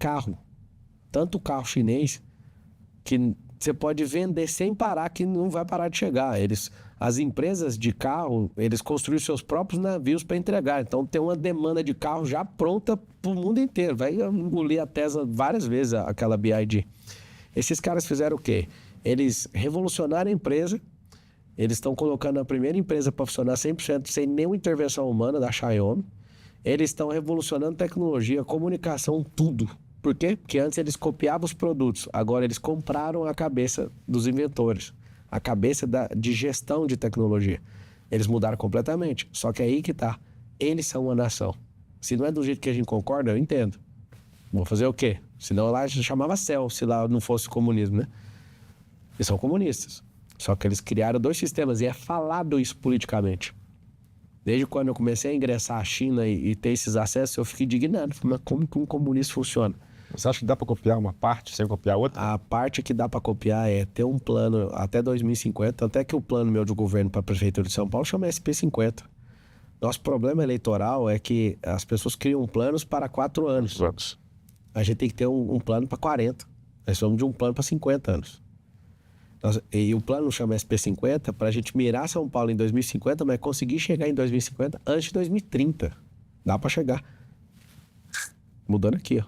carro chinês, que você pode vender sem parar, que não vai parar de chegar. As empresas de carro, eles construíram seus próprios navios para entregar. Então tem uma demanda de carro já pronta para o mundo inteiro. Vai engolir a Tesla várias vezes, aquela BYD. Esses caras fizeram o quê? Eles revolucionaram a empresa. Eles estão colocando a primeira empresa para funcionar 100% sem nenhuma intervenção humana da Xiaomi. Eles estão revolucionando tecnologia, comunicação, tudo. Por quê? Porque antes eles copiavam os produtos. Agora eles compraram a cabeça dos inventores. A cabeça de gestão de tecnologia. Eles mudaram completamente. Só que é aí que tá. Eles são uma nação. Se não é do jeito que a gente concorda, eu entendo. Vou fazer o quê? Senão lá chamava céu, se lá não fosse comunismo, né? Eles são comunistas. Só que eles criaram 2 sistemas e é falado isso politicamente. Desde quando eu comecei a ingressar à China e ter esses acessos, eu fiquei indignado. Mas como que um comunista funciona? Você acha que dá para copiar uma parte sem copiar outra? A parte que dá para copiar é ter um plano até 2050, até que o plano meu de governo para a Prefeitura de São Paulo chama SP50. Nosso problema eleitoral é que as pessoas criam planos para 4 anos. A gente tem que ter um plano para 40. Nós somos de um plano para 50 anos. E o plano chama SP50 para a gente mirar São Paulo em 2050, mas conseguir chegar em 2050 antes de 2030. Dá para chegar. Mudando aqui, ó.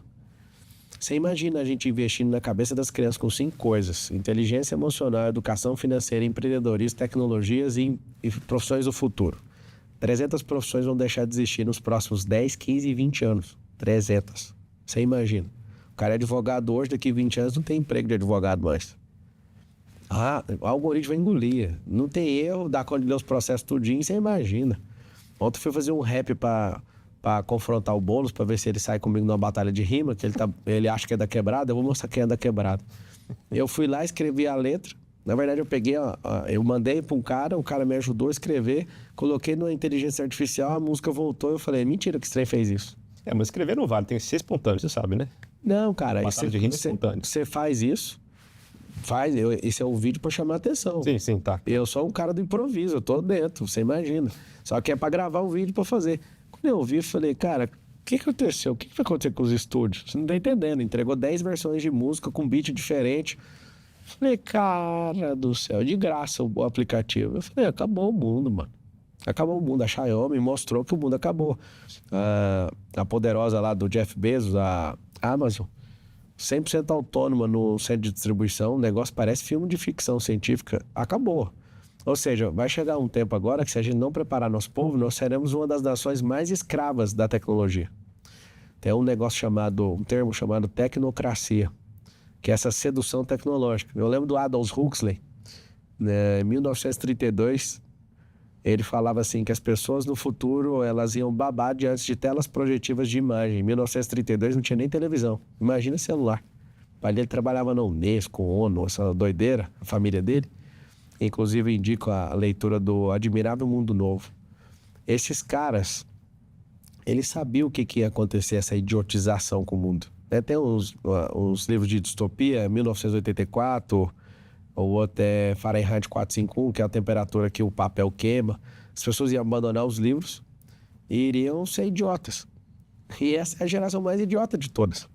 Você imagina a gente investindo na cabeça das crianças com 5 coisas: inteligência emocional, educação financeira, empreendedorismo, tecnologias e profissões do futuro. 300 profissões vão deixar de existir nos próximos 10, 15 e 20 anos. 300. Você imagina. O cara é advogado hoje, daqui a 20 anos não tem emprego de advogado mais. O algoritmo vai engolir. Não tem erro, dá conta de ler os processos tudinho, você imagina. Ontem eu fui fazer um rap pra confrontar o Boulos, pra ver se ele sai comigo numa batalha de rima, que ele acha que é da Quebrada. Eu vou mostrar quem é da Quebrada. Eu fui lá, escrevi a letra. Na verdade, eu peguei, eu mandei pra um cara, o cara me ajudou a escrever, coloquei na inteligência artificial, a música voltou, eu falei, mentira que esse trem fez isso. Mas escrever não vale, tem que ser espontâneo, você sabe, né? Não, cara, batalha de rima é espontâneo. Você faz isso. Esse é um vídeo pra chamar a atenção. Sim, tá. Eu sou um cara do improviso, eu tô dentro, você imagina. Só que é pra gravar um vídeo pra fazer. Quando eu ouvi, eu falei, cara, o que aconteceu? O que vai acontecer com os estúdios? Você não tá entendendo. Entregou 10 versões de música com beat diferente. Falei, cara do céu, de graça o aplicativo. Eu falei, acabou o mundo, mano. Acabou o mundo. A Xiaomi mostrou que o mundo acabou. A poderosa lá do Jeff Bezos, a Amazon, 100% autônoma no centro de distribuição, o negócio parece filme de ficção científica. Acabou. Ou seja, vai chegar um tempo agora que, se a gente não preparar nosso povo, nós seremos uma das nações mais escravas da tecnologia. Tem um termo chamado tecnocracia, que é essa sedução tecnológica. Eu lembro do Aldous Huxley, né, em 1932, ele falava assim, que as pessoas no futuro, elas iam babar diante de telas projetivas de imagem. Em 1932 não tinha nem televisão. Imagina celular. O pai dele trabalhava na Unesco, ONU, essa doideira, a família dele. Inclusive, indico a leitura do Admirável Mundo Novo. Esses caras, eles sabiam o que ia acontecer, essa idiotização com o mundo. Tem uns livros de distopia, 1984... O outro é Fahrenheit 451, que é a temperatura que o papel queima. As pessoas iam abandonar os livros e iriam ser idiotas. E essa é a geração mais idiota de todas.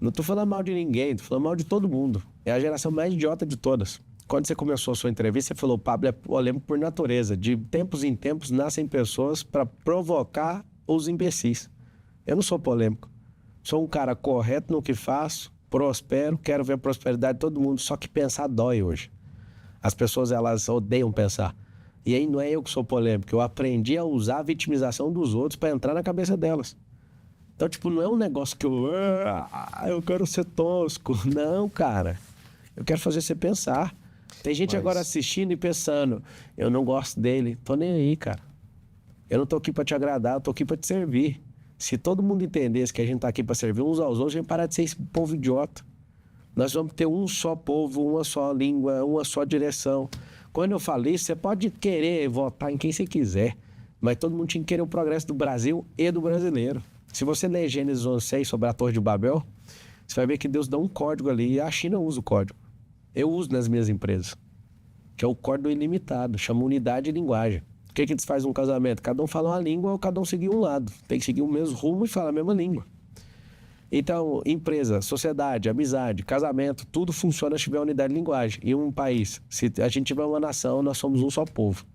Não tô falando mal de ninguém, tô falando mal de todo mundo. É a geração mais idiota de todas. Quando você começou a sua entrevista, você falou, Pablo é polêmico por natureza. De tempos em tempos nascem pessoas para provocar os imbecis. Eu não sou polêmico. Sou um cara correto no que faço, prospero, quero ver a prosperidade de todo mundo, só que pensar dói hoje. As pessoas, elas odeiam pensar. E aí não é eu que sou polêmico, eu aprendi a usar a vitimização dos outros para entrar na cabeça delas. Então, não é um negócio que eu quero ser tosco. Não, cara. Eu quero fazer você pensar. Tem gente agora assistindo e pensando, eu não gosto dele. Tô nem aí, cara. Eu não tô aqui para te agradar, eu tô aqui para te servir. Se todo mundo entendesse que a gente tá aqui para servir uns aos outros, a gente parar de ser esse povo idiota. Nós vamos ter um só povo, uma só língua, uma só direção. Quando eu falo isso, você pode querer votar em quem você quiser, mas todo mundo tinha que querer o progresso do Brasil e do brasileiro. Se você ler Gênesis 11:6 sobre a Torre de Babel, você vai ver que Deus dá um código ali e a China usa o código. Eu uso nas minhas empresas, que é o código ilimitado, chama unidade de linguagem. O que eles fazem num casamento? Cada um fala uma língua ou cada um seguir um lado. Tem que seguir o mesmo rumo e falar a mesma língua. Então, empresa, sociedade, amizade, casamento, tudo funciona se tiver unidade de linguagem. E um país, se a gente tiver uma nação, nós somos um só povo.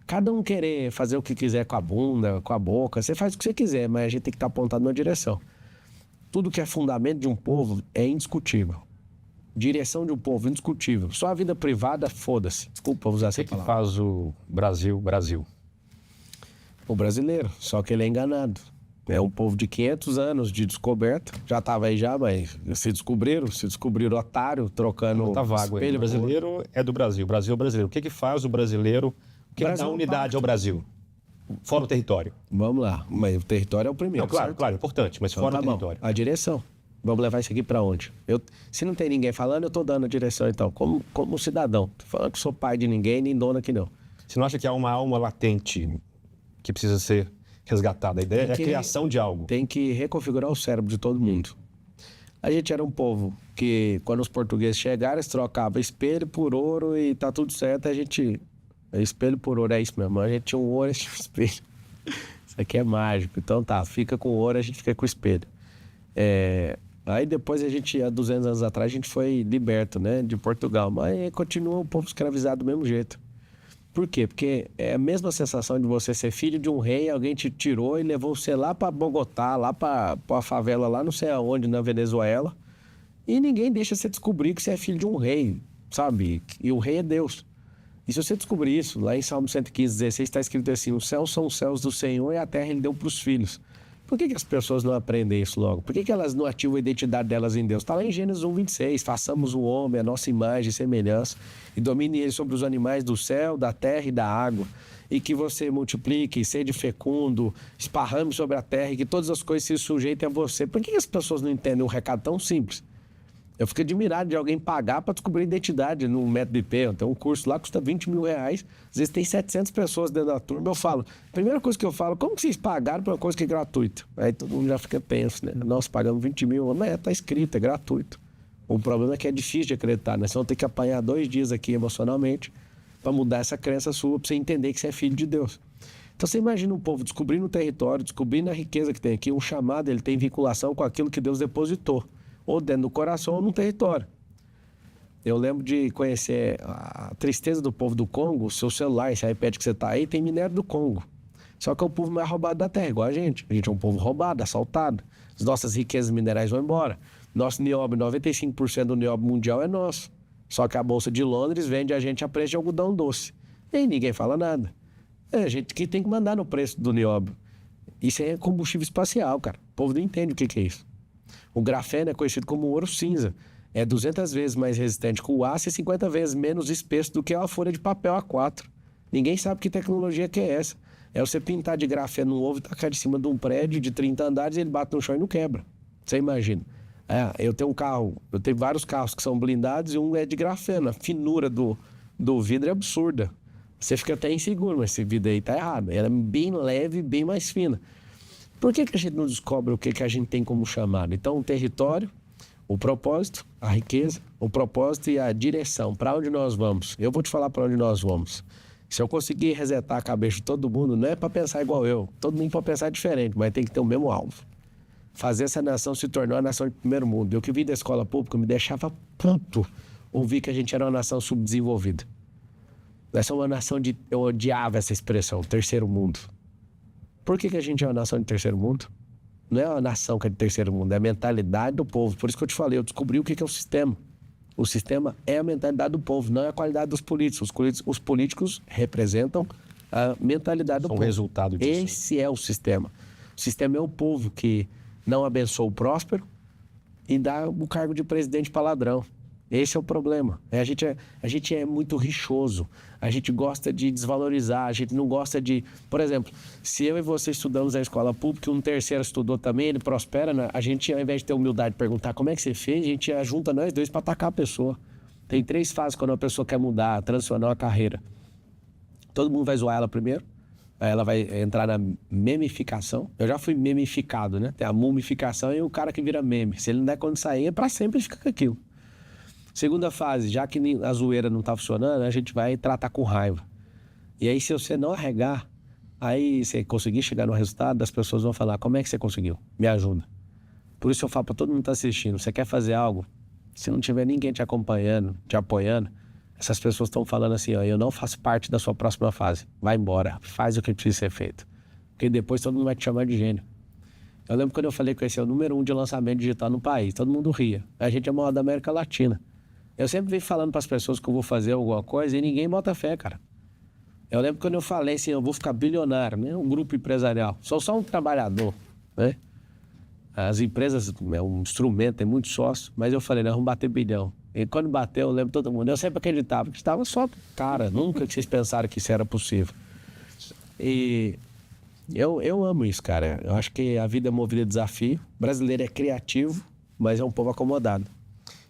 Cada um querer fazer o que quiser com a bunda, com a boca, você faz o que você quiser, mas a gente tem que estar apontado numa direção. Tudo que é fundamento de um povo é indiscutível. Direção de um povo, indiscutível. Só a vida privada, foda-se. Desculpa usar essa palavra. O que faz o Brasil, Brasil? O brasileiro, só que ele é enganado. É um povo de 500 anos de descoberta. Já estava aí já, mas se descobriram otário, trocando Tá vago aí. espelho. O brasileiro é do Brasil, o Brasil é brasileiro. O que faz o brasileiro? O que dá unidade ao Brasil? Fora o território. Vamos lá, mas o território é o primeiro. Não, claro, certo? claro, é importante, mas Então, fora tá o bom. território. A direção. Vamos levar isso aqui para onde? Se não tem ninguém falando, eu estou dando a direção, então. Como cidadão. Tô falando que sou pai de ninguém, nem dono aqui não. Você não acha que há uma alma latente que precisa ser resgatada? A ideia é a criação de algo. Tem que reconfigurar o cérebro de todo mundo. A gente era um povo que, quando os portugueses chegaram, eles trocavam espelho por ouro e tá tudo certo. A gente... Espelho por ouro, é isso mesmo. A gente tinha um ouro e tinha um espelho. Isso aqui é mágico. Então tá, fica com ouro, a gente fica com o espelho. Aí depois a gente, há 200 anos atrás, a gente foi liberto, né, de Portugal. Mas continua o povo escravizado do mesmo jeito. Por quê? Porque é a mesma sensação de você ser filho de um rei, alguém te tirou e levou você lá para Bogotá, lá para a favela, lá não sei aonde, na Venezuela. E ninguém deixa você descobrir que você é filho de um rei, sabe? E o rei é Deus. E se você descobrir isso, lá em Salmo 115:16 está escrito assim: os céus são os céus do Senhor e a terra ele deu para os filhos. Por que as pessoas não aprendem isso logo? Por que elas não ativam a identidade delas em Deus? Está lá em Gênesis 1:26, façamos o homem, a nossa imagem e semelhança, e domine ele sobre os animais do céu, da terra e da água, e que você multiplique, seja fecundo, esparrame sobre a terra, e que todas as coisas se sujeitem a você. Por que as pessoas não entendem um recado tão simples? Eu fico admirado de alguém pagar para descobrir a identidade no método IP. Tem um curso lá que custa 20 mil reais. Às vezes tem 700 pessoas dentro da turma. Eu falo, primeira coisa que eu falo, como que vocês pagaram por uma coisa que é gratuita? Aí todo mundo já fica tenso, né? Nós pagamos 20 mil, mas tá escrito, é gratuito. O problema é que é difícil de acreditar, né? Você vai ter que apanhar 2 dias aqui emocionalmente para mudar essa crença sua, para você entender que você é filho de Deus. Então você imagina um povo descobrindo o território, descobrindo a riqueza que tem aqui, um chamado, ele tem vinculação com aquilo que Deus depositou, ou dentro do coração ou no território. Eu lembro de conhecer a tristeza do povo do Congo. O seu celular, esse iPad que você tá aí, tem minério do Congo. Só que é o povo mais roubado da terra, igual a gente. A gente é um povo roubado, assaltado. As nossas riquezas minerais vão embora. Nosso nióbio, 95% do nióbio mundial é nosso. Só que a Bolsa de Londres vende a gente a preço de algodão doce. E aí ninguém fala nada. É a gente que tem que mandar no preço do nióbio. Isso é combustível espacial, cara. O povo não entende o que é isso. O grafeno é conhecido como ouro cinza. É 200 vezes mais resistente que o aço e 50 vezes menos espesso do que uma folha de papel A4. Ninguém sabe que tecnologia que é essa. É você pintar de grafeno no ovo e tacar de cima de um prédio de 30 andares e ele bate no chão e não quebra. Você imagina. Eu tenho um carro, eu tenho vários carros que são blindados e um é de grafeno. A finura do vidro é absurda. Você fica até inseguro, mas esse vidro aí tá errado. Ela é bem leve, bem mais fina. Por que a gente não descobre o que a gente tem como chamado? Então, o território, o propósito, a riqueza, o propósito e a direção. Para onde nós vamos? Eu vou te falar para onde nós vamos. Se eu conseguir resetar a cabeça de todo mundo, não é para pensar igual eu. Todo mundo pode pensar diferente, mas tem que ter o mesmo alvo. Fazer essa nação se tornar uma nação de primeiro mundo. Eu que vim da escola pública, me deixava puto ouvir que a gente era uma nação subdesenvolvida. Nós somos uma nação de... Eu odiava essa expressão, terceiro mundo. Por que a gente é uma nação de terceiro mundo? Não é uma nação que é de terceiro mundo, é a mentalidade do povo. Por isso que eu te falei, eu descobri o que é o sistema. O sistema é a mentalidade do povo, não é a qualidade dos políticos. Os políticos representam a mentalidade do povo. São o resultado disso. Esse é o sistema. O sistema é o povo que não abençoa o próspero e dá o cargo de presidente para ladrão. Esse é o problema. A gente é muito rixoso. A gente gosta de desvalorizar. A gente não gosta de... Por exemplo, se eu e você estudamos na escola pública e um terceiro estudou também, ele prospera, né? A gente, ao invés de ter humildade de perguntar como é que você fez, a gente junta nós dois para atacar a pessoa. Tem 3 fases quando uma pessoa quer mudar, transicionar uma carreira. Todo mundo vai zoar ela primeiro. Aí ela vai entrar na memificação. Eu já fui memificado, né? Tem a mumificação e o cara que vira meme. Se ele não der quando sair, é pra sempre fica com aquilo. Segunda fase, já que a zoeira não tá funcionando, a gente vai tratar com raiva. E aí, se você não arregar, aí você conseguir chegar no resultado, as pessoas vão falar, como é que você conseguiu? Me ajuda. Por isso eu falo pra todo mundo que tá assistindo, você quer fazer algo, se não tiver ninguém te acompanhando, te apoiando, essas pessoas estão falando assim, ó, eu não faço parte da sua próxima fase. Vai embora, faz o que precisa ser feito. Porque depois todo mundo vai te chamar de gênio. Eu lembro quando eu falei que esse é o número 1 de lançamento digital no país, todo mundo ria. A gente é maior da América Latina. Eu sempre venho falando para as pessoas que eu vou fazer alguma coisa e ninguém bota fé, cara. Eu lembro quando eu falei assim, eu vou ficar bilionário, né? Um grupo empresarial. Sou só um trabalhador, né? As empresas é um instrumento, tem muito sócio, mas eu falei, nós vamos bater bilhão. E quando bateu, eu lembro todo mundo, eu sempre acreditava que estava só, cara, nunca que vocês pensaram que isso era possível. E eu amo isso, cara. Eu acho que a vida é movida de desafio. O brasileiro é criativo, mas é um povo acomodado.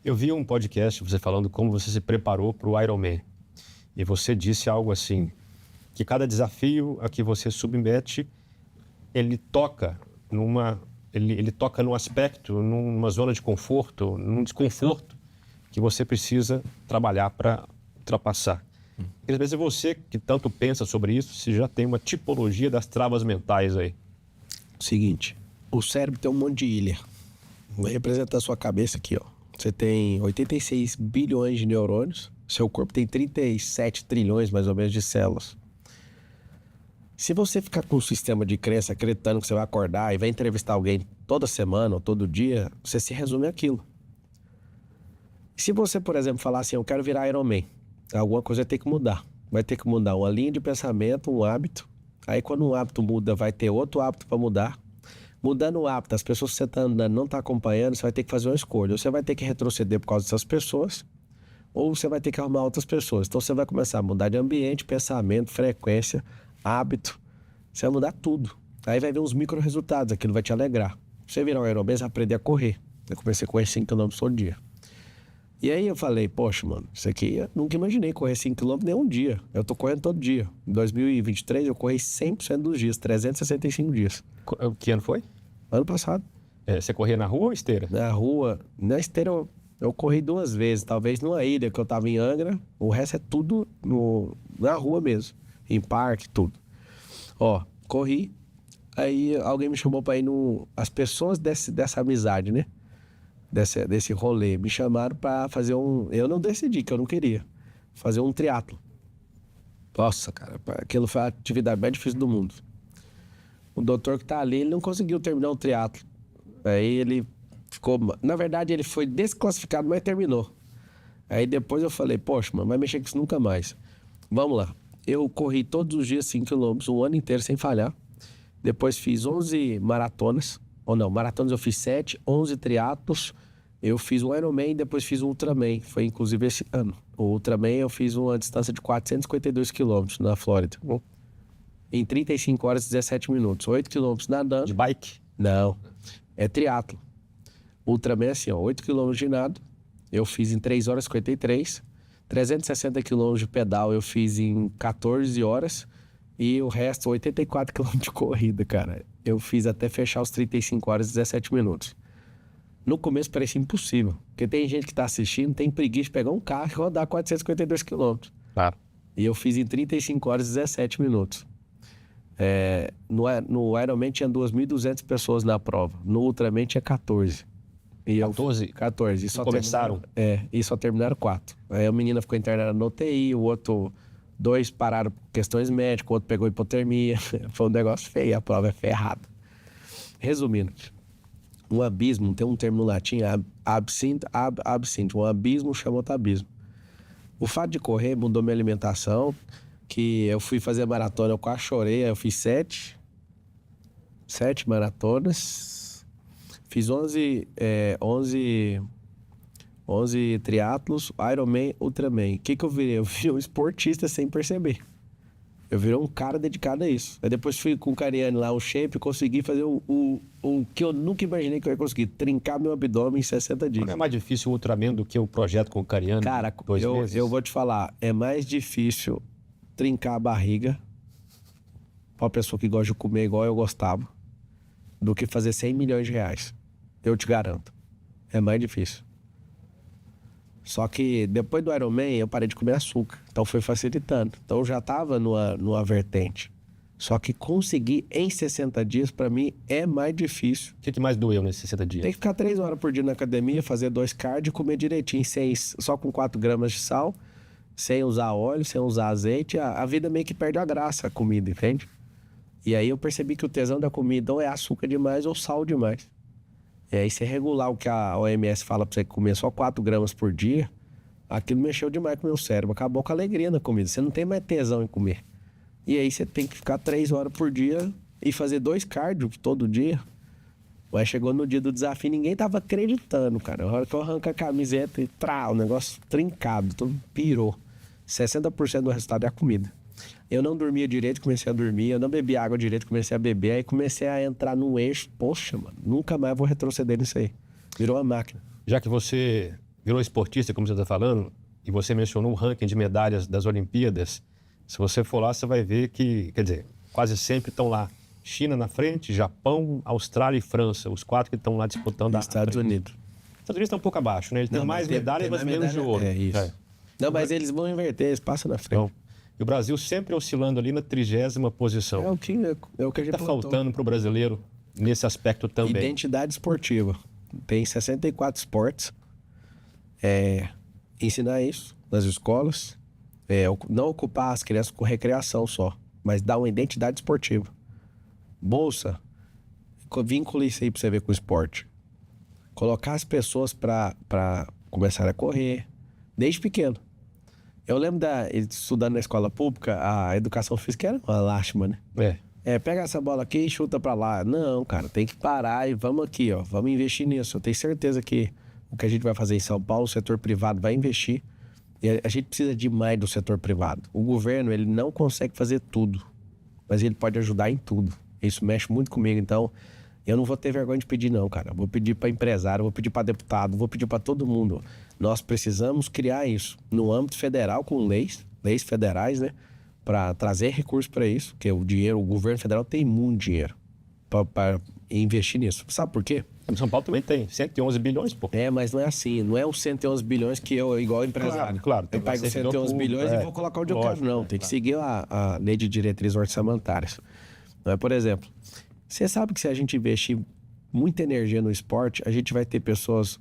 Eu vi um podcast, você falando como você se preparou para o Ironman. E você disse algo assim, que cada desafio a que você submete, ele toca ele toca num aspecto, numa zona de conforto, num desconforto que você precisa trabalhar para ultrapassar. Queria saber se você, que tanto pensa sobre isso, se já tem uma tipologia das travas mentais aí. Seguinte, o cérebro tem um monte de ilha. Vou representar a sua cabeça aqui, ó. Você tem 86 bilhões de neurônios, seu corpo tem 37 trilhões mais ou menos de células. Se você ficar com um sistema de crença acreditando que você vai acordar e vai entrevistar alguém toda semana ou todo dia, você se resume àquilo. Se você, por exemplo, falar assim, eu quero virar Ironman, alguma coisa vai ter que mudar. Vai ter que mudar uma linha de pensamento, um hábito. Aí quando um hábito muda, vai ter outro hábito para mudar. Mudando o hábito, as pessoas que você está andando não estão acompanhando, você vai ter que fazer uma escolha. Ou você vai ter que retroceder por causa dessas pessoas, ou você vai ter que arrumar outras pessoas. Então você vai começar a mudar de ambiente, pensamento, frequência, hábito. Você vai mudar tudo. Aí vai ver uns micro resultados, aquilo vai te alegrar. Você virar um Ironman, você vai aprender a correr. Eu comecei a correr 5 km todo dia. E aí eu falei, poxa, mano, isso aqui eu nunca imaginei correr 5 km nem um dia. Eu tô correndo todo dia. Em 2023 eu corri 100% dos dias, 365 dias. Que ano foi? Ano passado. Você corria na rua ou esteira? Na rua. Na esteira eu corri 2 vezes, talvez numa ilha que eu tava em Angra. O resto é tudo na rua mesmo. Em parque, tudo. Ó, corri. Aí alguém me chamou pra ir no... As pessoas dessa amizade, né? Desse rolê, me chamaram pra fazer um... Eu não decidi, que eu não queria. Fazer um triatlo. Nossa, cara, aquilo foi a atividade mais difícil do mundo. O doutor que tá ali, ele não conseguiu terminar o triatlo. Aí ele ficou... Na verdade, ele foi desclassificado, mas terminou. Aí depois eu falei, poxa, mano, vai mexer com isso nunca mais. Vamos lá. Eu corri todos os dias 5 km, um ano inteiro sem falhar. Depois fiz 11 maratonas. Ou não, maratonas eu fiz 7, 11 triatlos. Eu fiz um Ironman e depois fiz um Ultraman. Foi inclusive esse ano. O Ultraman eu fiz uma distância de 452 km na Flórida. Em 35 horas e 17 minutos. 8 km nadando. De bike? Não, é triatlo. Ultraman é assim, ó, 8 km de nado. Eu fiz em 3 horas e 53. 360 km de pedal eu fiz em 14 horas. E o resto, 84 km de corrida, cara. Eu fiz até fechar os 35 horas e 17 minutos. No começo parecia impossível. Porque tem gente que tá assistindo, tem preguiça de pegar um carro e rodar 452 km. Claro. E eu fiz em 35 horas e 17 minutos. No Ironman tinha 2.200 pessoas na prova. No Ultraman tinha 14. E 14? 14. E só começaram? E só terminaram 4. Aí a menina ficou internada no UTI, o outro... 2 pararam por questões médicas, o outro pegou hipotermia. Foi um negócio feio, a prova é ferrada. Resumindo, um abismo, tem um termo no latim, absinto, um abismo chama outro abismo. O fato de correr mudou minha alimentação, que eu fui fazer maratona, eu quase chorei, eu fiz 7 maratonas, fiz 11 triatlos, Ironman, Ultraman. O que eu virei? Eu virei um esportista sem perceber. Eu virei um cara dedicado a isso. Aí depois fui com o Cariani lá, o shape, consegui fazer o que eu nunca imaginei que eu ia conseguir. Trincar meu abdômen em 60 dias. Não é mais difícil o Ultraman do que o projeto com o Cariani? Cara, 2 meses? eu vou te falar, é mais difícil trincar a barriga pra uma pessoa que gosta de comer igual eu gostava do que fazer 100 milhões de reais. Eu te garanto. É mais difícil. Só que depois do Ironman eu parei de comer açúcar. Então foi facilitando. Então eu já tava numa vertente. Só que conseguir em 60 dias, pra mim, é mais difícil. O que mais doeu nesses 60 dias? Tem que ficar 3 horas por dia na academia, fazer 2 cardio e comer direitinho, só com 4 gramas de sal, sem usar óleo, sem usar azeite. A vida meio que perde a graça, a comida, entende? E aí eu percebi que o tesão da comida ou é açúcar demais ou sal demais. E aí você regular o que a OMS fala pra você comer só 4 gramas por dia, aquilo mexeu demais com o meu cérebro. Acabou com a alegria na comida. Você não tem mais tesão em comer. E aí você tem que ficar 3 horas por dia e fazer 2 cardio todo dia. Mas chegou no dia do desafio, ninguém tava acreditando, cara. A hora que eu arranco a camiseta e o negócio trincado, tudo pirou. 60% do resultado é a comida. Eu não dormia direito, comecei a dormir. Eu não bebia água direito, comecei a beber. Aí comecei a entrar num eixo. Poxa, mano, nunca mais vou retroceder nisso aí. Virou uma máquina. Já que você virou esportista, como você está falando, e você mencionou o ranking de medalhas das Olimpíadas, se você for lá, você vai ver que, quer dizer, quase sempre estão lá China na frente, Japão, Austrália e França, os 4 que estão lá disputando. Estados Unidos. Estados Unidos está um pouco abaixo, né? Eles têm mais medalhas, mas menos de ouro. É isso. É. Não, mas eles vão inverter, eles passam na frente. Então, e o Brasil sempre oscilando ali na 30ª posição. É o que a gente está faltando para o brasileiro nesse aspecto também? Identidade esportiva. Tem 64 esportes. Ensinar isso nas escolas. Não ocupar as crianças com recreação só, mas dar uma identidade esportiva. Bolsa. Vincula isso aí pra você ver com o esporte. Colocar as pessoas pra começar a correr desde pequeno. Eu lembro estudando na escola pública, a educação física era uma lástima, né? Pega essa bola aqui e chuta pra lá. Não, cara, tem que parar e vamos aqui, ó. Vamos investir nisso. Eu tenho certeza que o que a gente vai fazer em São Paulo, o setor privado vai investir. E a gente precisa demais do setor privado. O governo, ele não consegue fazer tudo, mas ele pode ajudar em tudo. Isso mexe muito comigo, então eu não vou ter vergonha de pedir não, cara. Vou pedir para empresário, vou pedir para deputado, vou pedir para todo mundo. Nós precisamos criar isso no âmbito federal com leis federais, né? Para trazer recursos para isso, porque o governo federal tem muito dinheiro para investir nisso. Sabe por quê? São Paulo também tem 111 bilhões, pô. Mas não é assim. Não é os 111 bilhões que eu, igual empresário. Claro. Eu pego os 111 bilhões e vou colocar onde eu quero. Não, tem que seguir a lei de diretrizes orçamentárias. Por exemplo, você sabe que se a gente investir muita energia no esporte, a gente vai ter pessoas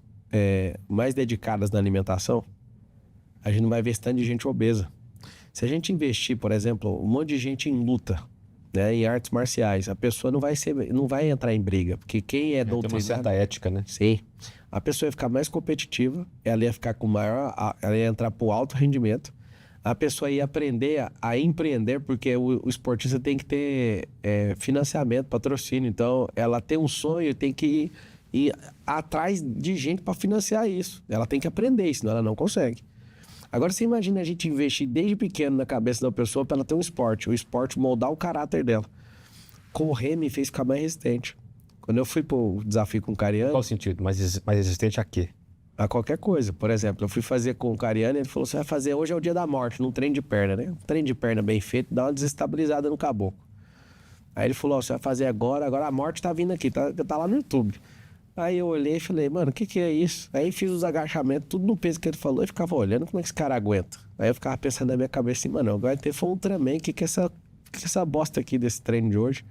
mais dedicadas na alimentação. A gente não vai ver esse tanto de gente obesa. Se a gente investir, por exemplo, um monte de gente em luta, né, em artes marciais, a pessoa não vai entrar em briga, porque quem é doutrinado... Tem uma certa ética, né? Sim. A pessoa ia ficar mais competitiva, ela ia ficar com ela ia entrar pro alto rendimento, a pessoa ia aprender a empreender, porque o esportista tem que ter financiamento, patrocínio, então ela tem um sonho, tem que ir atrás de gente para financiar isso. Ela tem que aprender, senão ela não consegue. Agora você imagina a gente investir desde pequeno na cabeça da pessoa para ela ter um esporte, o esporte moldar o caráter dela. Correr me fez ficar mais resistente. Quando eu fui pro desafio com o Cariani... Qual sentido? Mais resistente a quê? A qualquer coisa. Por exemplo, eu fui fazer com o Cariani, ele falou, você vai fazer hoje é o dia da morte, num treino de perna, né? Um treino de perna bem feito, dá uma desestabilizada no caboclo. Aí ele falou, você vai fazer agora a morte tá vindo aqui, tá lá no YouTube. Aí eu olhei e falei, mano, o que é isso? Aí fiz os agachamentos, tudo no peso que ele falou, e ficava olhando como é que esse cara aguenta. Aí eu ficava pensando na minha cabeça assim, mano, agora ter foi um Ultraman, que é essa bosta aqui desse treino de hoje?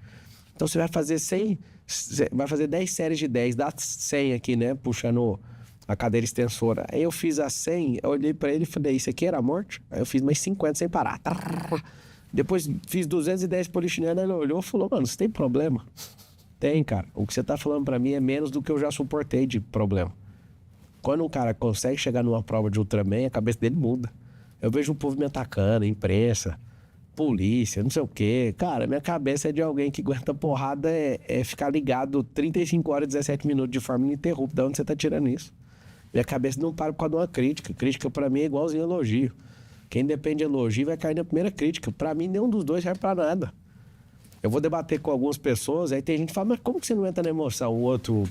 Então você vai fazer 10 séries de 10, dá 100 aqui, né, puxando a cadeira extensora. Aí eu fiz a 100, eu olhei pra ele e falei, isso aqui era morte? Aí eu fiz mais 50 sem parar. Depois fiz 210 polichinelo, ele olhou e falou, mano, você tem problema? Tem, cara. O que você tá falando pra mim é menos do que eu já suportei de problema. Quando um cara consegue chegar numa prova de Ultraman, a cabeça dele muda. Eu vejo o povo me atacando, imprensa, polícia, não sei o quê. Cara, minha cabeça é de alguém que aguenta porrada, ficar ligado 35 horas e 17 minutos de forma ininterrupta. De onde você tá tirando isso? Minha cabeça não para por causa de uma crítica. Crítica pra mim é igualzinho elogio. Quem depende de elogio vai cair na primeira crítica. Pra mim, nenhum dos dois serve pra nada. Eu vou debater com algumas pessoas, aí tem gente que fala, mas como que você não entra na emoção? O outro,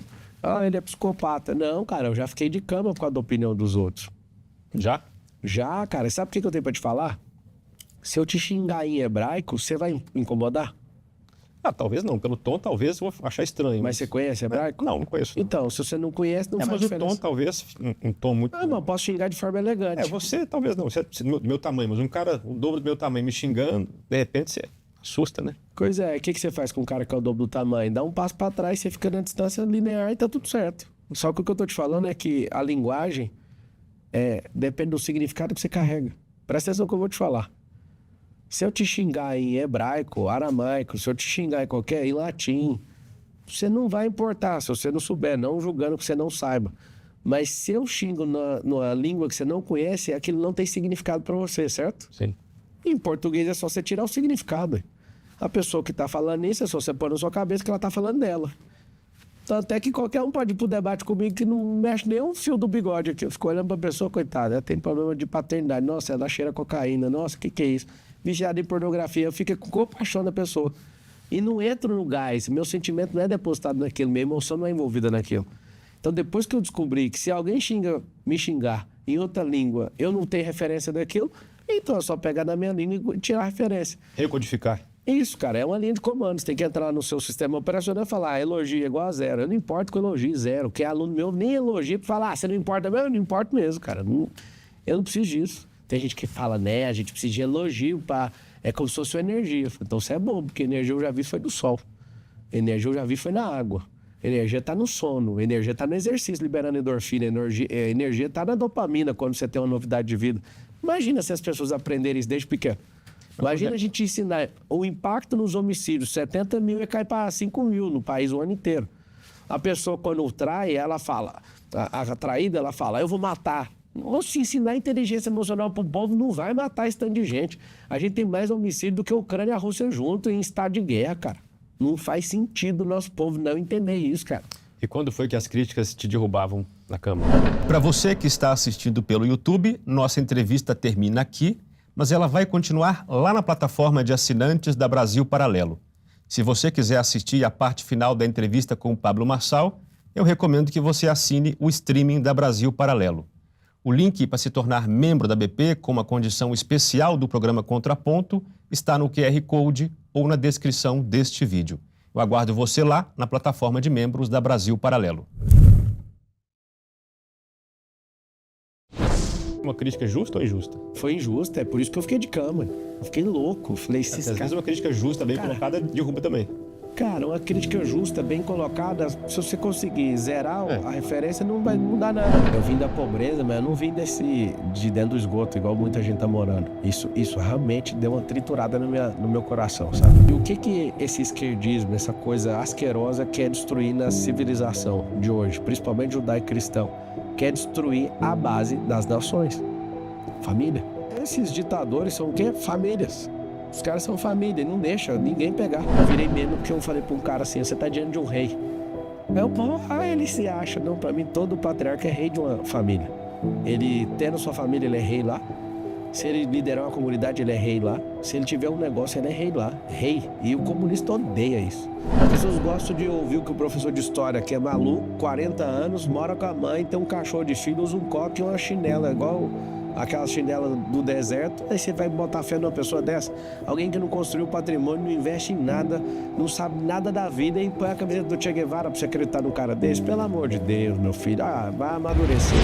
ele é psicopata. Não, cara, eu já fiquei de cama por causa da opinião dos outros. Já? Já, cara. Sabe o que eu tenho pra te falar? Se eu te xingar em hebraico, você vai incomodar? Talvez não. Pelo tom, talvez eu vou achar estranho. Mas você conhece hebraico? Não conheço. Então, se você não conhece, não faz mas diferença. o tom, talvez, um tom muito... Mas eu posso xingar de forma elegante. Você, talvez não. Você é do meu tamanho, mas um cara, o dobro do meu tamanho, me xingando, de repente você assusta, né? Coisa é, o que você faz com um cara que é o dobro do tamanho? Dá um passo pra trás, você fica na distância linear e tá tudo certo. Só que o que eu tô te falando é que a linguagem depende do significado que você carrega. Presta atenção no que eu vou te falar. Se eu te xingar em hebraico, aramaico, se eu te xingar em latim, você não vai importar se você não souber, não julgando que você não saiba. Mas se eu xingo numa língua que você não conhece, aquilo não tem significado pra você, certo? Sim. Em português é só você tirar o significado. A pessoa que tá falando isso é só você pôr na sua cabeça que ela tá falando dela. Tanto é que qualquer um pode ir pro debate comigo que não mexe nem um fio do bigode aqui. Eu fico olhando pra pessoa, coitada, ela tem problema de paternidade. Nossa, ela cheira cocaína. Nossa, o que é isso? Viciada em pornografia. Eu fico com compaixão da pessoa. E não entro no gás. Meu sentimento não é depositado naquilo. Minha emoção não é envolvida naquilo. Então, depois que eu descobri que se alguém me xingar em outra língua, eu não tenho referência daquilo, então é só pegar na minha língua e tirar a referência. Recodificar. Isso, cara, é uma linha de comandos. Tem que entrar no seu sistema operacional e falar, elogio é igual a zero. Eu não importo com elogio, zero. Que aluno meu nem elogia pra falar, você não importa mesmo? Eu não importo mesmo, cara. Eu não preciso disso. Tem gente que fala, né, a gente precisa de elogio pra... É como se fosse uma energia. Então isso é bom, porque energia eu já vi foi do sol. Energia eu já vi foi na água. Energia tá no sono. Energia tá no exercício, liberando endorfina. Energia tá na dopamina, quando você tem uma novidade de vida. Imagina se as pessoas aprenderem isso desde pequeno. Imagina a gente ensinar o impacto nos homicídios. 70 mil ia cair para 5 mil no país o ano inteiro. A pessoa, quando trai, ela fala... A traída, ela fala, eu vou matar. Ou se ensinar inteligência emocional para o povo, não vai matar esse tanto de gente. A gente tem mais homicídio do que a Ucrânia e a Rússia junto em estado de guerra, cara. Não faz sentido o nosso povo não entender isso, cara. E quando foi que as críticas te derrubavam na cama? Para você que está assistindo pelo YouTube, nossa entrevista termina aqui, mas ela vai continuar lá na plataforma de assinantes da Brasil Paralelo. Se você quiser assistir a parte final da entrevista com o Pablo Marçal, eu recomendo que você assine o streaming da Brasil Paralelo. O link para se tornar membro da BP com uma condição especial do programa Contraponto está no QR Code ou na descrição deste vídeo. Eu aguardo você lá na plataforma de membros da Brasil Paralelo. Uma crítica justa ou injusta? Foi injusta, é por isso que eu fiquei de cama. Eu fiquei louco. Falei, Às vezes uma crítica justa, bem colocada, derruba também. Cara, uma crítica justa, bem colocada, se você conseguir zerar a referência, não vai mudar nada. Eu vim da pobreza, mas eu não vim de dentro do esgoto, igual muita gente tá morando. Isso realmente deu uma triturada no meu coração, sabe? E o que esse esquerdismo, essa coisa asquerosa quer destruir na civilização de hoje, principalmente judaico-cristão? Quer destruir a base das nações. Família. Esses ditadores são o quê? Famílias. Os caras são família, não deixa ninguém pegar. Eu virei medo porque eu falei pra um cara assim, você tá diante de um rei. Ele se acha. Não, pra mim todo patriarca é rei de uma família. Ele tendo sua família, ele é rei lá. Se ele liderar uma comunidade, ele é rei lá. Se ele tiver um negócio, ele é rei lá. Rei. E o comunista odeia isso. As pessoas gostam de ouvir o que o professor de história, que é maluco, 40 anos, mora com a mãe, tem um cachorro de filho, usa um coque e uma chinela, igual aquela chinela do deserto. Aí você vai botar fé numa pessoa dessa? Alguém que não construiu patrimônio, não investe em nada, não sabe nada da vida e põe a camiseta do Che Guevara pra você acreditar num cara desse? Pelo amor de Deus, meu filho. Vai amadurecer.